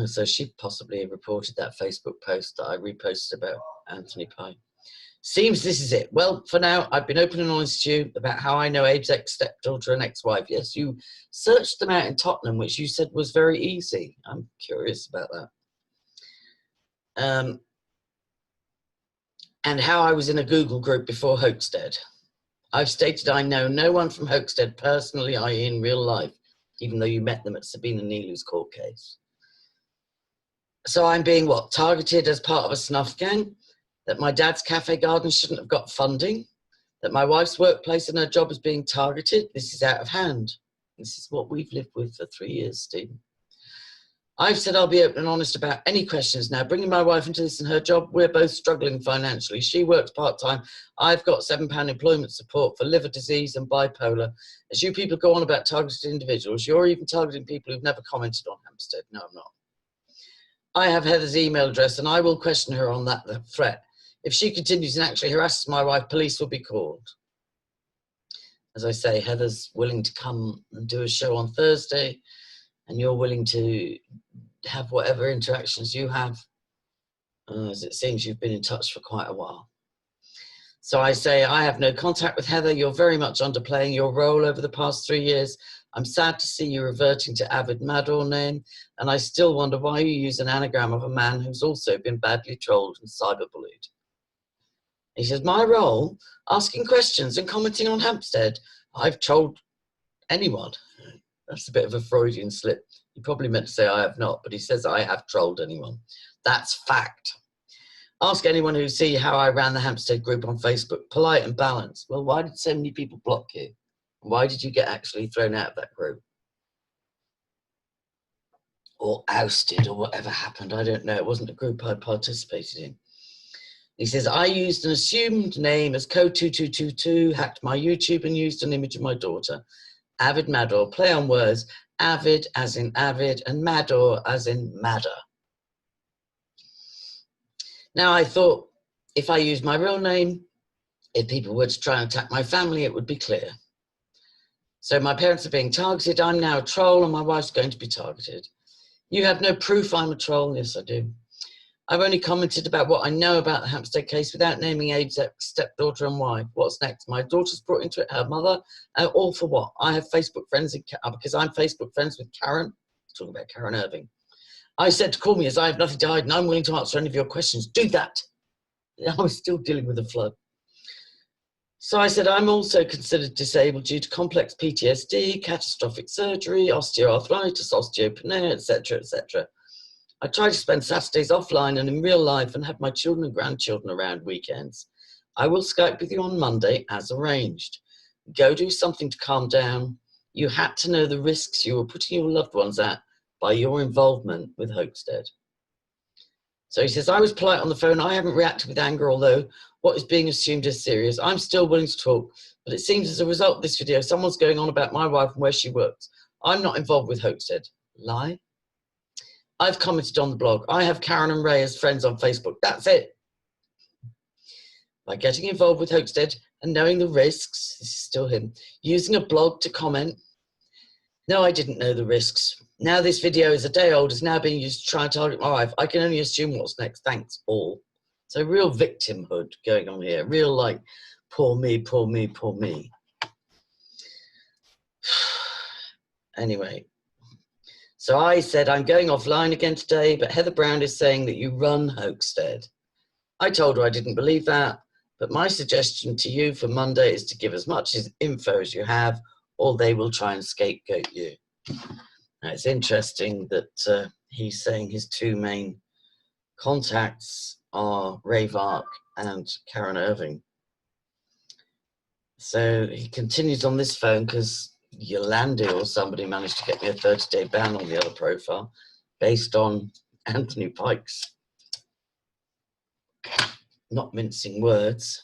Speaker 1: So she possibly reported that Facebook post that I reposted about Anthony Pike. Seems this is it. Well, for now, I've been open and honest to you about how I know Abe's ex-stepdaughter and ex-wife. Yes, you searched them out in Tottenham, which you said was very easy. I'm curious about that. And how I was in a Google group before HOAXTEAD. I've stated I know no one from HOAXTEAD personally, i.e. in real life, even though you met them at Sabine and Nilu's court case. So I'm being, what, targeted as part of a snuff gang? That my dad's cafe garden shouldn't have got funding? That my wife's workplace and her job is being targeted? This is out of hand. This is what we've lived with for 3 years, Stephen. I've said I'll be open and honest about any questions now. Bringing my wife into this and her job, we're both struggling financially. She works part-time. I've got £7 employment support for liver disease and bipolar. As you people go on about targeted individuals, you're even targeting people who've never commented on HAMPSTEAD. No, I'm not. I have Heather's email address and I will question her on that threat. If she continues and actually harasses my wife, police will be called. As I say, Heather's willing to come and do a show on Thursday, and you're willing to have whatever interactions you have, as it seems you've been in touch for quite a while. So I say, I have no contact with Heather. You're very much underplaying your role over the past 3 years. I'm sad to see you reverting to Avid Mador name, and I still wonder why you use an anagram of a man who's also been badly trolled and cyberbullied. He says, my role, asking questions and commenting on HAMPSTEAD. I've trolled anyone. That's a bit of a Freudian slip. He probably meant to say I have not, but he says I have trolled anyone. That's fact. Ask anyone who see how I ran the HAMPSTEAD group on Facebook. Polite and balanced. Well, why did so many people block you? Why did you get actually thrown out of that group? Or ousted, or whatever happened. I don't know. It wasn't a group I participated in. He says, I used an assumed name as Code2222, hacked my YouTube and used an image of my daughter. Avid Mador, play on words. Avid as in avid and Mador as in madder. Now I thought if I used my real name, if people were to try and attack my family, it would be clear. So my parents are being targeted. I'm now a troll and my wife's going to be targeted. You have no proof I'm a troll. Yes, I do. I've only commented about what I know about the HAMPSTEAD case without naming Abe's stepdaughter and wife. What's next? My daughter's brought into it her mother. All for what? I have Facebook friends because I'm Facebook friends with Karen. Talking about Karen Irving. I said to call me as I have nothing to hide and I'm willing to answer any of your questions. Do that. I was still dealing with the flood. So I said, I'm also considered disabled due to complex PTSD, catastrophic surgery, osteoarthritis, osteopenia, etc., etc. I try to spend Saturdays offline and in real life and have my children and grandchildren around weekends. I will Skype with you on Monday as arranged. Go do something to calm down. You had to know the risks you were putting your loved ones at by your involvement with HOAXTEAD. So he says, I was polite on the phone. I haven't reacted with anger, although what is being assumed is serious. I'm still willing to talk, but it seems as a result of this video, someone's going on about my wife and where she works. I'm not involved with HOAXTEAD. Lie. I've commented on the blog. I have Karen and Ray as friends on Facebook. That's it. By getting involved with HOAXTEAD and knowing the risks, this is still him, using a blog to comment. No, I didn't know the risks. Now this video is a day old, is now being used to try and target my wife. I can only assume what's next. Thanks, all. So real victimhood going on here. Real like, poor me, poor me, poor me. Anyway. So I said, I'm going offline again today, but Heather Brown is saying that you run HOAXTEAD. I told her I didn't believe that, but my suggestion to you for Monday is to give as much info as you have, or they will try and scapegoat you. Now, it's interesting that he's saying his two main contacts are Ray Vark and Karen Irving. So he continues on this phone because Yolandi or somebody managed to get me a 30-day ban on the other profile based on Anthony Pike's not mincing words.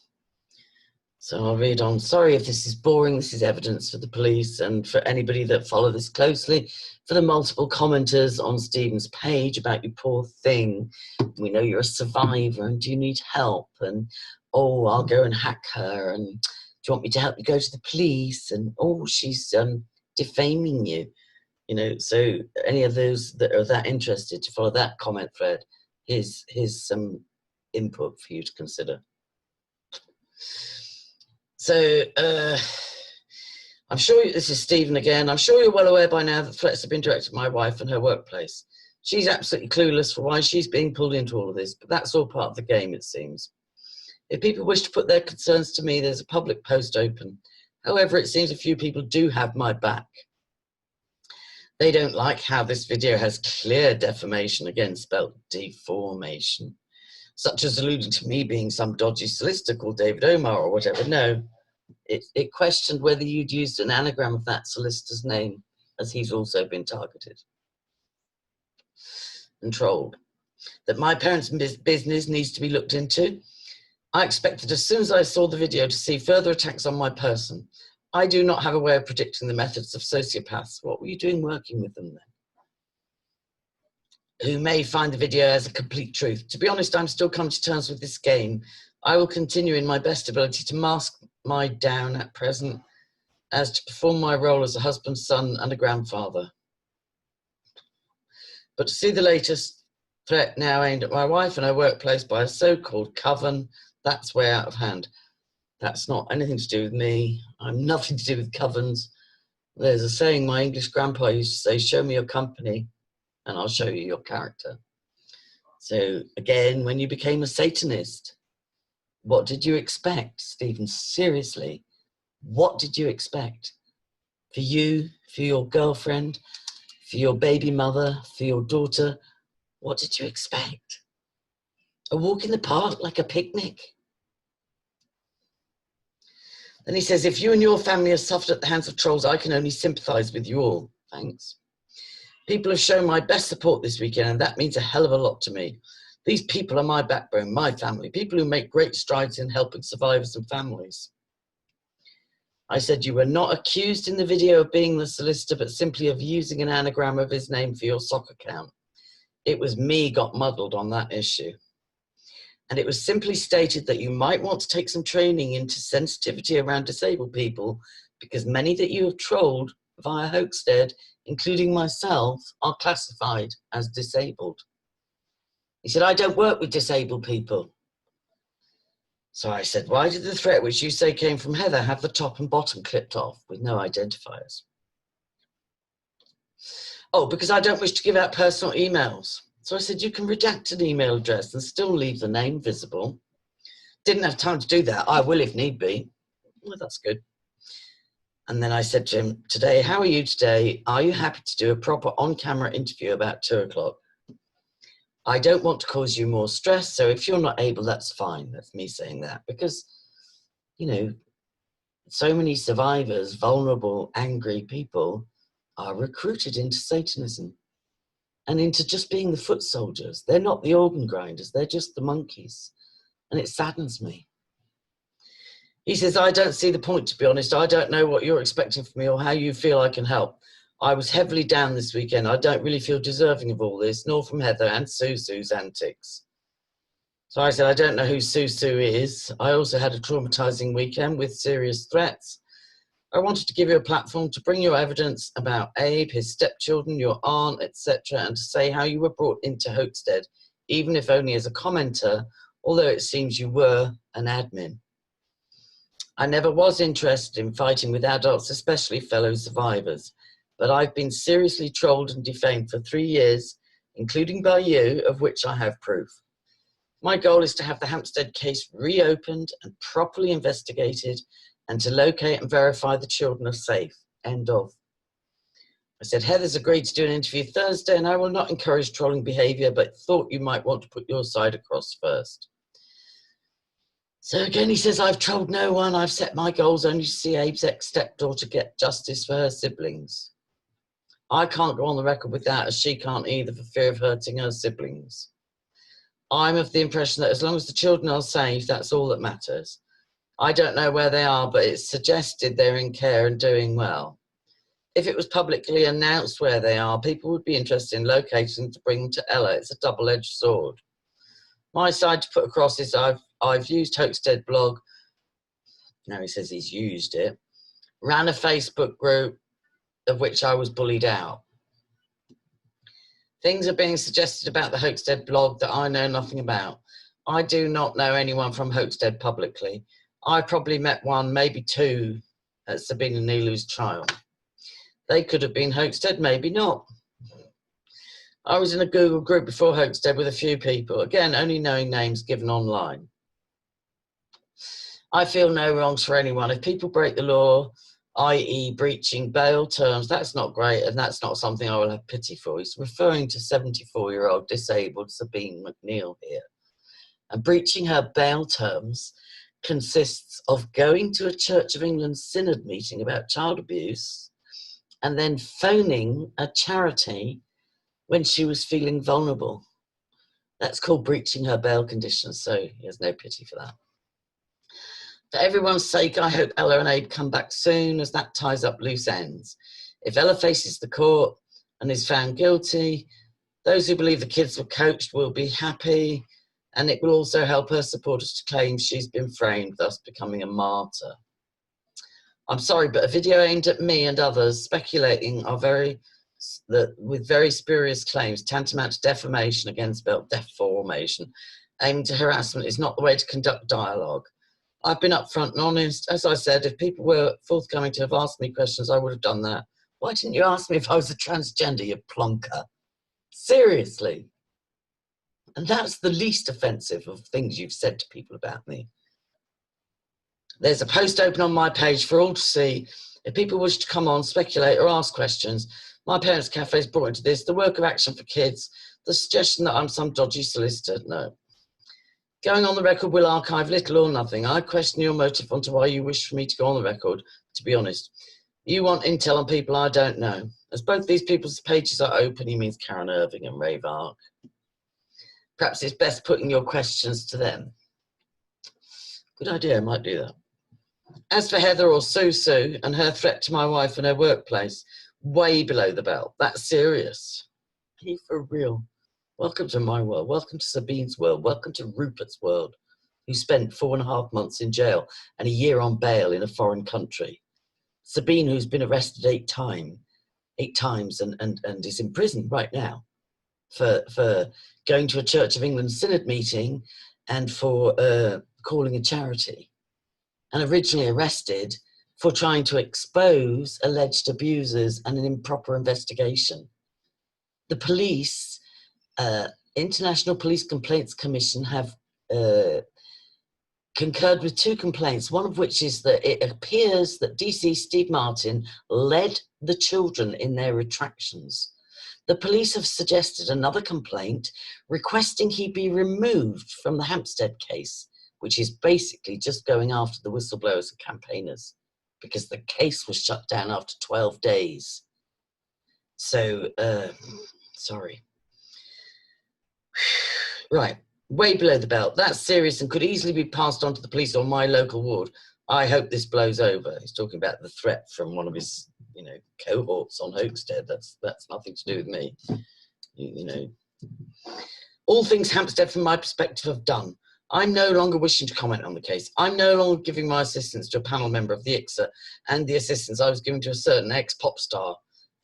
Speaker 1: So I'll read on. Sorry if this is boring. This is evidence for the police and for anybody that follow this closely. For the multiple commenters on Stephen's page about you poor thing. We know you're a survivor and do you need help? And, oh, I'll go and hack her. And do you want me to help you go to the police? And, oh, she's defaming you. You know, so any of those that are that interested to follow that comment thread, here's some input for you to consider. So, I'm sure, this is Stephen again, I'm sure you're well aware by now that threats have been directed at my wife and her workplace. She's absolutely clueless for why she's being pulled into all of this, but that's all part of the game, it seems. If people wish to put their concerns to me, there's a public post open. However, it seems a few people do have my back. They don't like how this video has clear defamation, again spelled deformation, such as alluding to me being some dodgy solicitor called David Omar or whatever. No, it questioned whether you'd used an anagram of that solicitor's name, as he's also been targeted and trolled. That my parents' business needs to be looked into. I expected as soon as I saw the video to see further attacks on my person. I do not have a way of predicting the methods of sociopaths. What were you doing working with them then? Who may find the video as a complete truth. To be honest, I'm still coming to terms with this game. I will continue in my best ability to mask my down at present as to perform my role as a husband, son, and a grandfather. But to see the latest threat now aimed at my wife and her workplace by a so-called coven, that's way out of hand. That's not anything to do with me. I'm nothing to do with covens. There's a saying my English grandpa used to say, show me your company and I'll show you your character. So again, when you became a Satanist, what did you expect, Stephen? Seriously, what did you expect? For you, for your girlfriend, for your baby mother, for your daughter, what did you expect? A walk in the park, like a picnic? Then he says, if you and your family have suffered at the hands of trolls, I can only sympathise with you all. Thanks. People have shown my best support this weekend, and that means a hell of a lot to me. These people are my backbone, my family, people who make great strides in helping survivors and families. I said you were not accused in the video of being the solicitor, but simply of using an anagram of his name for your sock account. It was me got muddled on that issue. And it was simply stated that you might want to take some training into sensitivity around disabled people, because many that you have trolled via HOAXTEAD, including myself, are classified as disabled. He said, I don't work with disabled people. So I said, why did the threat, which you say came from Heather, have the top and bottom clipped off with no identifiers? Oh, because I don't wish to give out personal emails. So I said, you can redact an email address and still leave the name visible. Didn't have time to do that. I will if need be. Well, that's good. And then I said to him, today, how are you today? Are you happy to do a proper on-camera interview about 2 o'clock? I don't want to cause you more stress, so if you're not able, that's fine. That's me saying that, because, you know, so many survivors, vulnerable, angry people are recruited into Satanism and into just being the foot soldiers. They're not the organ grinders, they're just the monkeys. And it saddens me. He says, I don't see the point, to be honest. I don't know what you're expecting from me or how you feel I can help. I was heavily down this weekend. I don't really feel deserving of all this, nor from Heather and Sue's antics. So I said, I don't know who Sue is. I also had a traumatizing weekend with serious threats. I wanted to give you a platform to bring your evidence about Abe, his stepchildren, your aunt, etc., and to say how you were brought into HOAXTEAD, even if only as a commenter, although it seems you were an admin. I never was interested in fighting with adults, especially fellow survivors, but I've been seriously trolled and defamed for 3 years, including by you, of which I have proof. My goal is to have the HAMPSTEAD case reopened and properly investigated, and to locate and verify the children are safe. End of. I said, Heather's agreed to do an interview Thursday, and I will not encourage trolling behaviour, but thought you might want to put your side across first. So again, he says, I've trolled no one. I've set my goals only to see Abe's ex-stepdaughter get justice for her siblings. I can't go on the record with that, as she can't either, for fear of hurting her siblings. I'm of the impression that as long as the children are safe, that's all that matters. I don't know where they are, but it's suggested they're in care and doing well. If it was publicly announced where they are, people would be interested in locating them to bring them to Ella. It's a double-edged sword. My side to put across is I've used HOAXTEAD blog. Now he says he's used it. Ran a Facebook group of which I was bullied out. Things are being suggested about the HOAXTEAD blog that I know nothing about. I do not know anyone from HOAXTEAD publicly. I probably met one, maybe two, at Sabine and Nilu's trial. They could have been HOAXTEAD, maybe not. I was in a Google group before HOAXTEAD with a few people, again, only knowing names given online. I feel no wrongs for anyone. If people break the law, i.e. breaching bail terms, that's not great, and that's not something I will have pity for. He's referring to 74-year-old disabled Sabine McNeil here. And breaching her bail terms consists of going to a Church of England synod meeting about child abuse and then phoning a charity when she was feeling vulnerable. That's called breaching her bail conditions, so he has no pity for that. For everyone's sake, I hope Ella and Abe come back soon, as that ties up loose ends. If Ella faces the court and is found guilty, those who believe the kids were coached will be happy, and it will also help her supporters to claim she's been framed, thus becoming a martyr. I'm sorry, but a video aimed at me and others speculating with very spurious claims tantamount to defamation, again spelled deformation, aimed to harassment, is not the way to conduct dialogue. I've been upfront and honest. As I said, if people were forthcoming to have asked me questions, I would have done that. Why didn't you ask me if I was a transgender, you plonker? Seriously. And that's the least offensive of things you've said to people about me. There's a post open on my page for all to see. If people wish to come on, speculate or ask questions, my parents' cafe is brought into this, the work of action for kids, the suggestion that I'm some dodgy solicitor, no. Going on the record will archive little or nothing. I question your motive onto why you wish for me to go on the record, to be honest. You want intel on people I don't know. As both these people's pages are open, he means Karen Irving and Ray Vark. Perhaps it's best putting your questions to them. Good idea, I might do that. As for Heather or Sue and her threat to my wife and her workplace, way below the belt. That's serious. Are you for real? Welcome to my world. Welcome to Sabine's world. Welcome to Rupert's world, who spent 4.5 months in jail and a year on bail in a foreign country. Sabine, who's been arrested 8 times and is in prison right now for going to a Church of England synod meeting and for calling a charity, and originally arrested for trying to expose alleged abusers and an improper investigation. The police, International Police Complaints Commission, have concurred with 2 complaints, one of which is that it appears that DC Steve Martin led the children in their retractions. The police have suggested another complaint requesting he be removed from the HAMPSTEAD case, which is basically just going after the whistleblowers and campaigners, because the case was shut down after 12 days. So, sorry. Right, way below the belt. That's serious and could easily be passed on to the police or my local ward. I hope this blows over. He's talking about the threat from one of his, you know, cohorts on HOAXTEAD. That's nothing to do with me. You know, all things HAMPSTEAD from my perspective have done. I'm no longer wishing to comment on the case. I'm no longer giving my assistance to a panel member of the ICSA and the assistance I was given to a certain ex-pop star,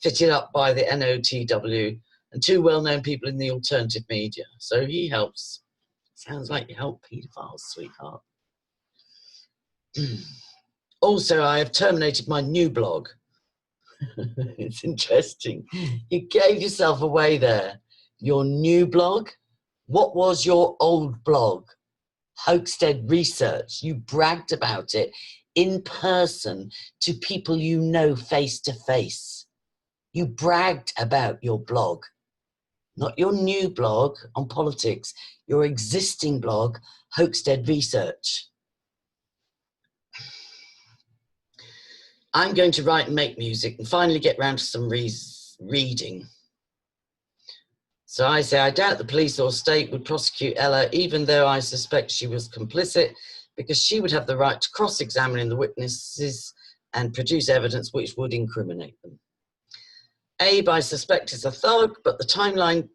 Speaker 1: fitted up by the NOTW and 2 well-known people in the alternative media. So he helps. Sounds like you help paedophiles, sweetheart. Also, I have terminated my new blog. It's interesting. You gave yourself away there. Your new blog? What was your old blog? HOAXTEAD Research. You bragged about it in person to people you know face to face. You bragged about your blog. Not your new blog on politics, your existing blog, HOAXTEAD Research. I'm going to write and make music and finally get round to some reading. So I say, I doubt the police or state would prosecute Ella, even though I suspect she was complicit, because she would have the right to cross-examine the witnesses and produce evidence which would incriminate them. Abe, I suspect, is a thug, but the timeline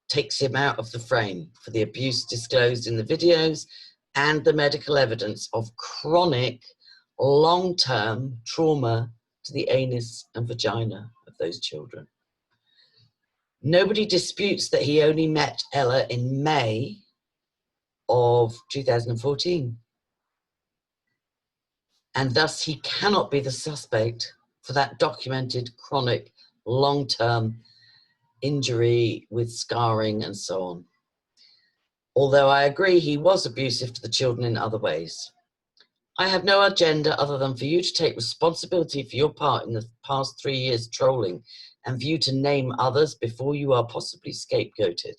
Speaker 1: takes him out of the frame for the abuse disclosed in the videos and the medical evidence of chronic, long-term trauma to the anus and vagina of those children. Nobody disputes that he only met Ella in May of 2014. And thus he cannot be the suspect for that documented chronic, long-term injury with scarring and so on. Although I agree he was abusive to the children in other ways. I have no agenda other than for you to take responsibility for your part in the past 3 years trolling and for you to name others before you are possibly scapegoated.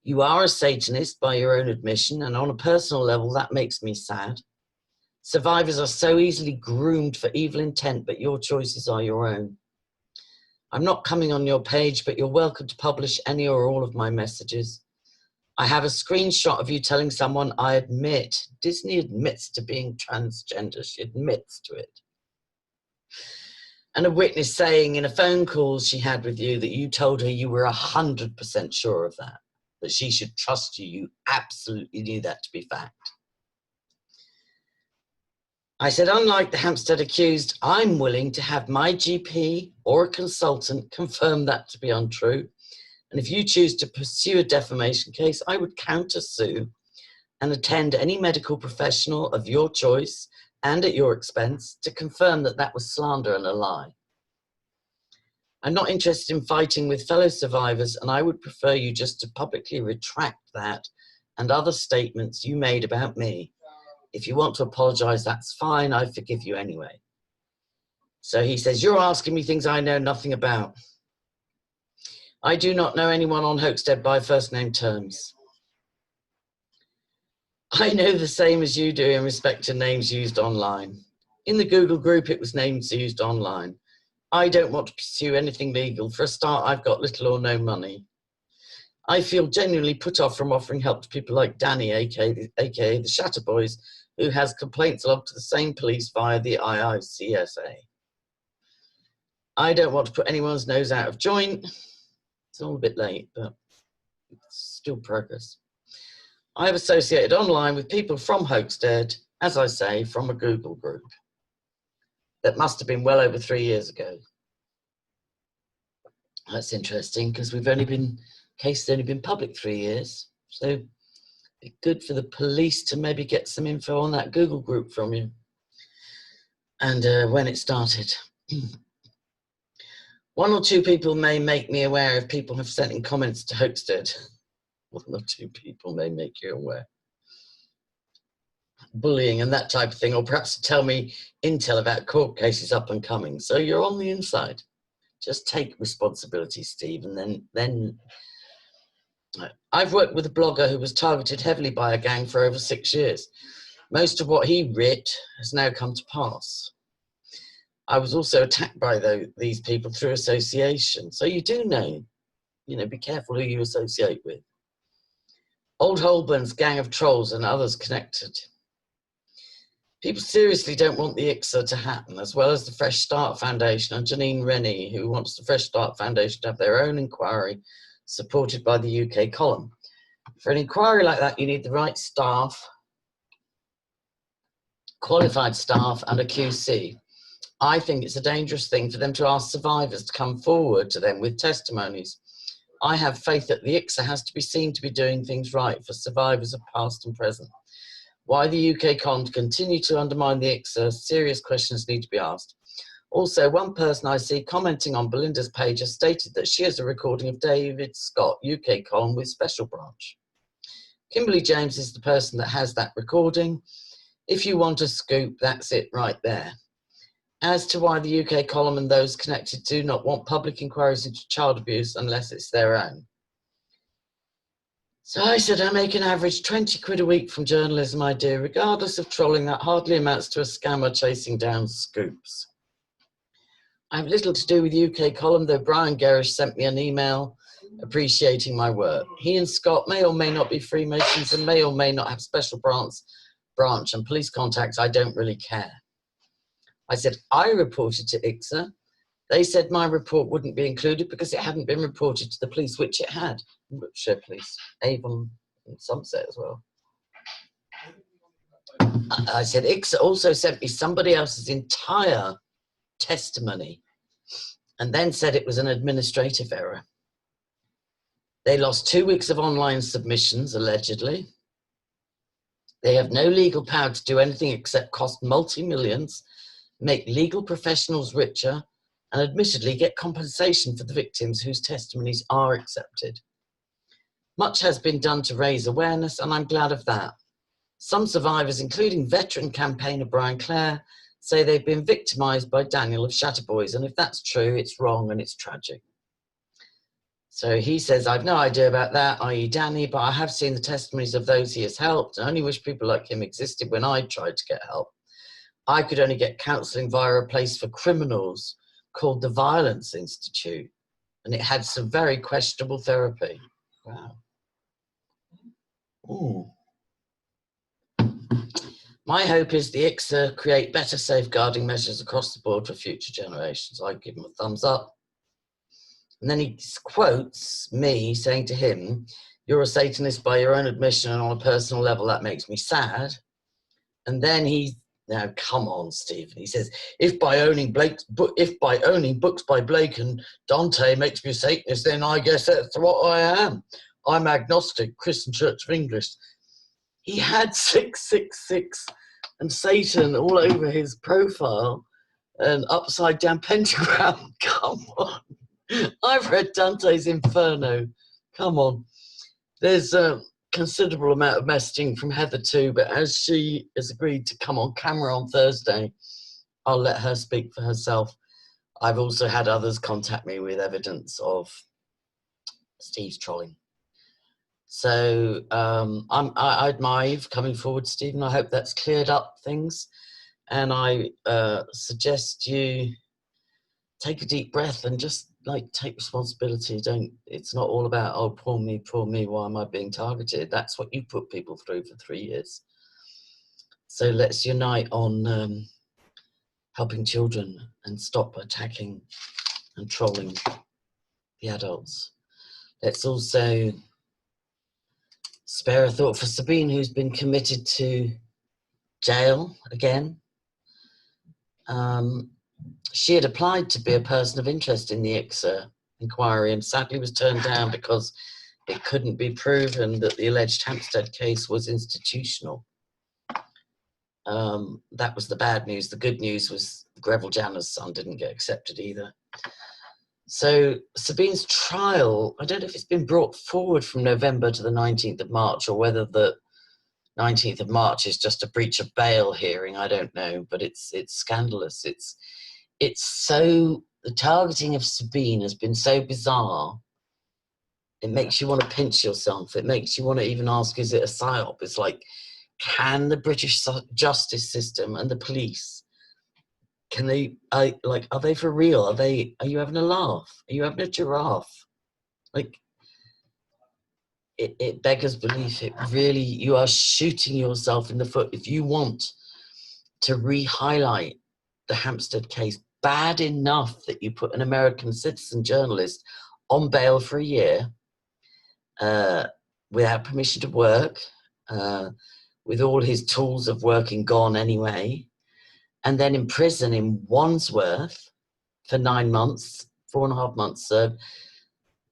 Speaker 1: You are a Satanist by your own admission, and on a personal level that makes me sad. Survivors are so easily groomed for evil intent, but your choices are your own. I'm not coming on your page, but you're welcome to publish any or all of my messages. I have a screenshot of you telling someone, I admit, Disney admits to being transgender. She admits to it. And a witness saying in a phone call she had with you that you told her you were 100% sure of that she should trust you. You absolutely knew that to be fact. I said, unlike the HAMPSTEAD accused, I'm willing to have my GP or a consultant confirm that to be untrue. And if you choose to pursue a defamation case, I would counter-sue and attend any medical professional of your choice and at your expense to confirm that that was slander and a lie. I'm not interested in fighting with fellow survivors, and I would prefer you just to publicly retract that and other statements you made about me. If you want to apologize, that's fine. I forgive you anyway. So he says, you're asking me things I know nothing about. I do not know anyone on HOAXTEAD by first name terms. I know the same as you do in respect to names used online. In the Google group, it was names used online. I don't want to pursue anything legal. For a start, I've got little or no money. I feel genuinely put off from offering help to people like Danny, aka the Shatter Boys, who has complaints logged to the same police via the IICSA. I don't want to put anyone's nose out of joint. It's all a bit late, but it's still progress. I have associated online with people from HOAXTEAD, as I say, from a Google group. That must have been well over 3 years ago. That's interesting, because cases only been public 3 years. So it'd be good for the police to maybe get some info on that Google group from you. And when it started. 1 or 2 people may make me aware if people have sent in comments to HOAXTEAD. 1 or 2 people may make you aware. bullying and that type of thing, or perhaps to tell me intel about court cases up and coming. So you're on the inside. Just take responsibility, Steve. And then I've worked with a blogger who was targeted heavily by a gang for over 6 years. Most of what he writ has now come to pass. I was also attacked by these people through association. So you do know, be careful who you associate with. Old Holborn's gang of trolls and others connected. People seriously don't want the ICSA to happen, as well as the Fresh Start Foundation and Janine Rennie, who wants the Fresh Start Foundation to have their own inquiry supported by the UK column. For an inquiry like that, you need the right staff, qualified staff, and a QC. I think it's a dangerous thing for them to ask survivors to come forward to them with testimonies. I have faith that the ICSA has to be seen to be doing things right for survivors of past and present. Why the UK column continue to undermine the ICSA, serious questions need to be asked. Also, one person I see commenting on Belinda's page has stated that she has a recording of David Scott, UK column with Special Branch. Kimberly James is the person that has that recording. If you want a scoop, that's it right there. As to why the UK column and those connected do not want public inquiries into child abuse unless it's their own. So I said, I make an average 20 quid a week from journalism I do, regardless of trolling. That hardly amounts to a scammer chasing down scoops. I have little to do with UK column, though Brian Gerrish sent me an email appreciating my work. He and Scott may or may not be Freemasons and may or may not have special branch and police contacts. I don't really care. I said, I reported to ICSA. They said my report wouldn't be included because it hadn't been reported to the police, which it had. Wiltshire Police, Avon, and Somerset as well. I said, ICSA also sent me somebody else's entire testimony and then said it was an administrative error. They lost 2 weeks of online submissions, allegedly. They have no legal power to do anything except cost multi-millions, make legal professionals richer, and admittedly get compensation for the victims whose testimonies are accepted. Much has been done to raise awareness, and I'm glad of that. Some survivors, including veteran campaigner Brian Clare, say they've been victimised by Daniel of Shatterboys, and if that's true, it's wrong and it's tragic. So he says, I've no idea about that, i.e. Danny, but I have seen the testimonies of those he has helped. I only wish people like him existed when I tried to get help. I could only get counselling via a place for criminals called the Violence Institute, and it had some very questionable therapy. Wow. Ooh. My hope is the ICSA create better safeguarding measures across the board for future generations. I give him a thumbs up. And then he quotes me saying to him, you're a Satanist by your own admission, and on a personal level, that makes me sad. And then now come on, Stephen. He says, if by owning books by Blake and Dante makes me a Satanist, then I guess that's what I am. I'm agnostic, Christian Church of English. He had 666 and Satan all over his profile, an upside down pentagram. Come on. I've read Dante's Inferno. Come on. There's a considerable amount of messaging from Heather too, but as she has agreed to come on camera on Thursday, I'll let her speak for herself. I've also had others contact me with evidence of Steve's trolling. So I admire you for coming forward, Stephen. I hope that's cleared up things. And I suggest you take a deep breath and just take responsibility. It's not all about, oh, poor me, why am I being targeted? That's what you put people through for 3 years. So let's unite on helping children and stop attacking and trolling the adults. Let's also spare a thought for Sabine, who's been committed to jail again. She had applied to be a person of interest in the ICSA inquiry and sadly was turned down because it couldn't be proven that the alleged HAMPSTEAD case was institutional. That was the bad news. The good news was Greville Janner's son didn't get accepted either. So Sabine's trial, I don't know if it's been brought forward from November to the 19th of March or whether the 19th of March is just a breach of bail hearing. I don't know, but it's scandalous. It's so, the targeting of Sabine has been so bizarre. It makes you want to pinch yourself. It makes you want to even ask, is it a psyop? It's like, can the British justice system and the police, can they, are they for real? Are you having a laugh? Are you having a giraffe? Like, it beggars belief. It really, you are shooting yourself in the foot. If you want to re-highlight the Hampstead case, bad enough that you put an American citizen journalist on bail for a year, without permission to work, with all his tools of working gone anyway, and then in prison in Wandsworth for 9 months, 4.5 months served.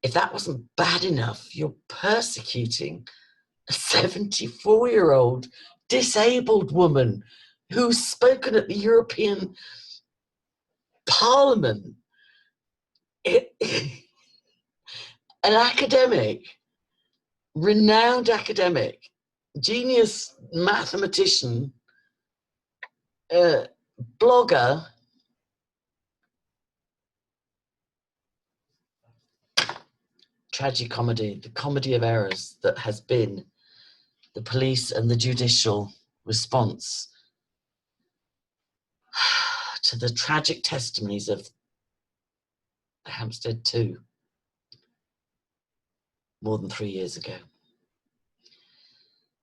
Speaker 1: If that wasn't bad enough, you're persecuting a 74-year-old disabled woman who's spoken at the European Parliament. An academic, renowned academic, genius mathematician, blogger, tragicomedy, the comedy of errors that has been the police and the judicial response to the tragic testimonies of Hampstead 2 more than 3 years ago.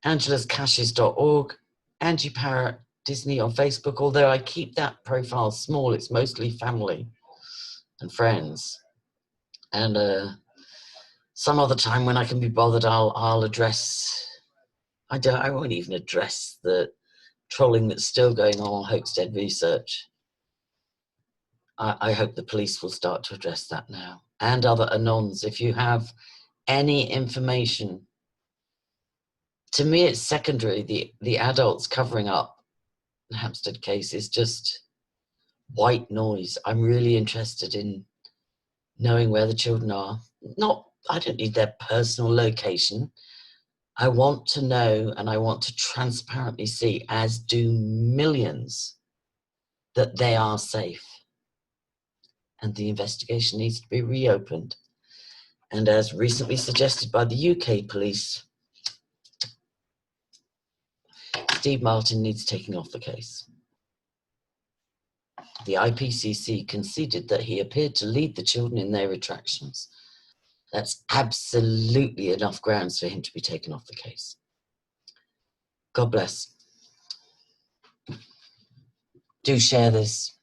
Speaker 1: AngelasCashes.org, Angie Parrott Disney on Facebook, although I keep that profile small. It's mostly family and friends. And some other time when I can be bothered, I'll address, I won't even address the trolling that's still going on HOAXTEAD research. I hope the police will start to address that now. And other anons, if you have any information. To me, it's secondary. The adults covering up the Hampstead case is just white noise. I'm really interested in knowing where the children are. I don't need their personal location. I want to know, and I want to transparently see, as do millions, that they are safe. And the investigation needs to be reopened. And as recently suggested by the UK police, Steve Martin needs taking off the case. The IPCC conceded that he appeared to lead the children in their retractions. That's absolutely enough grounds for him to be taken off the case. God bless. Do share this.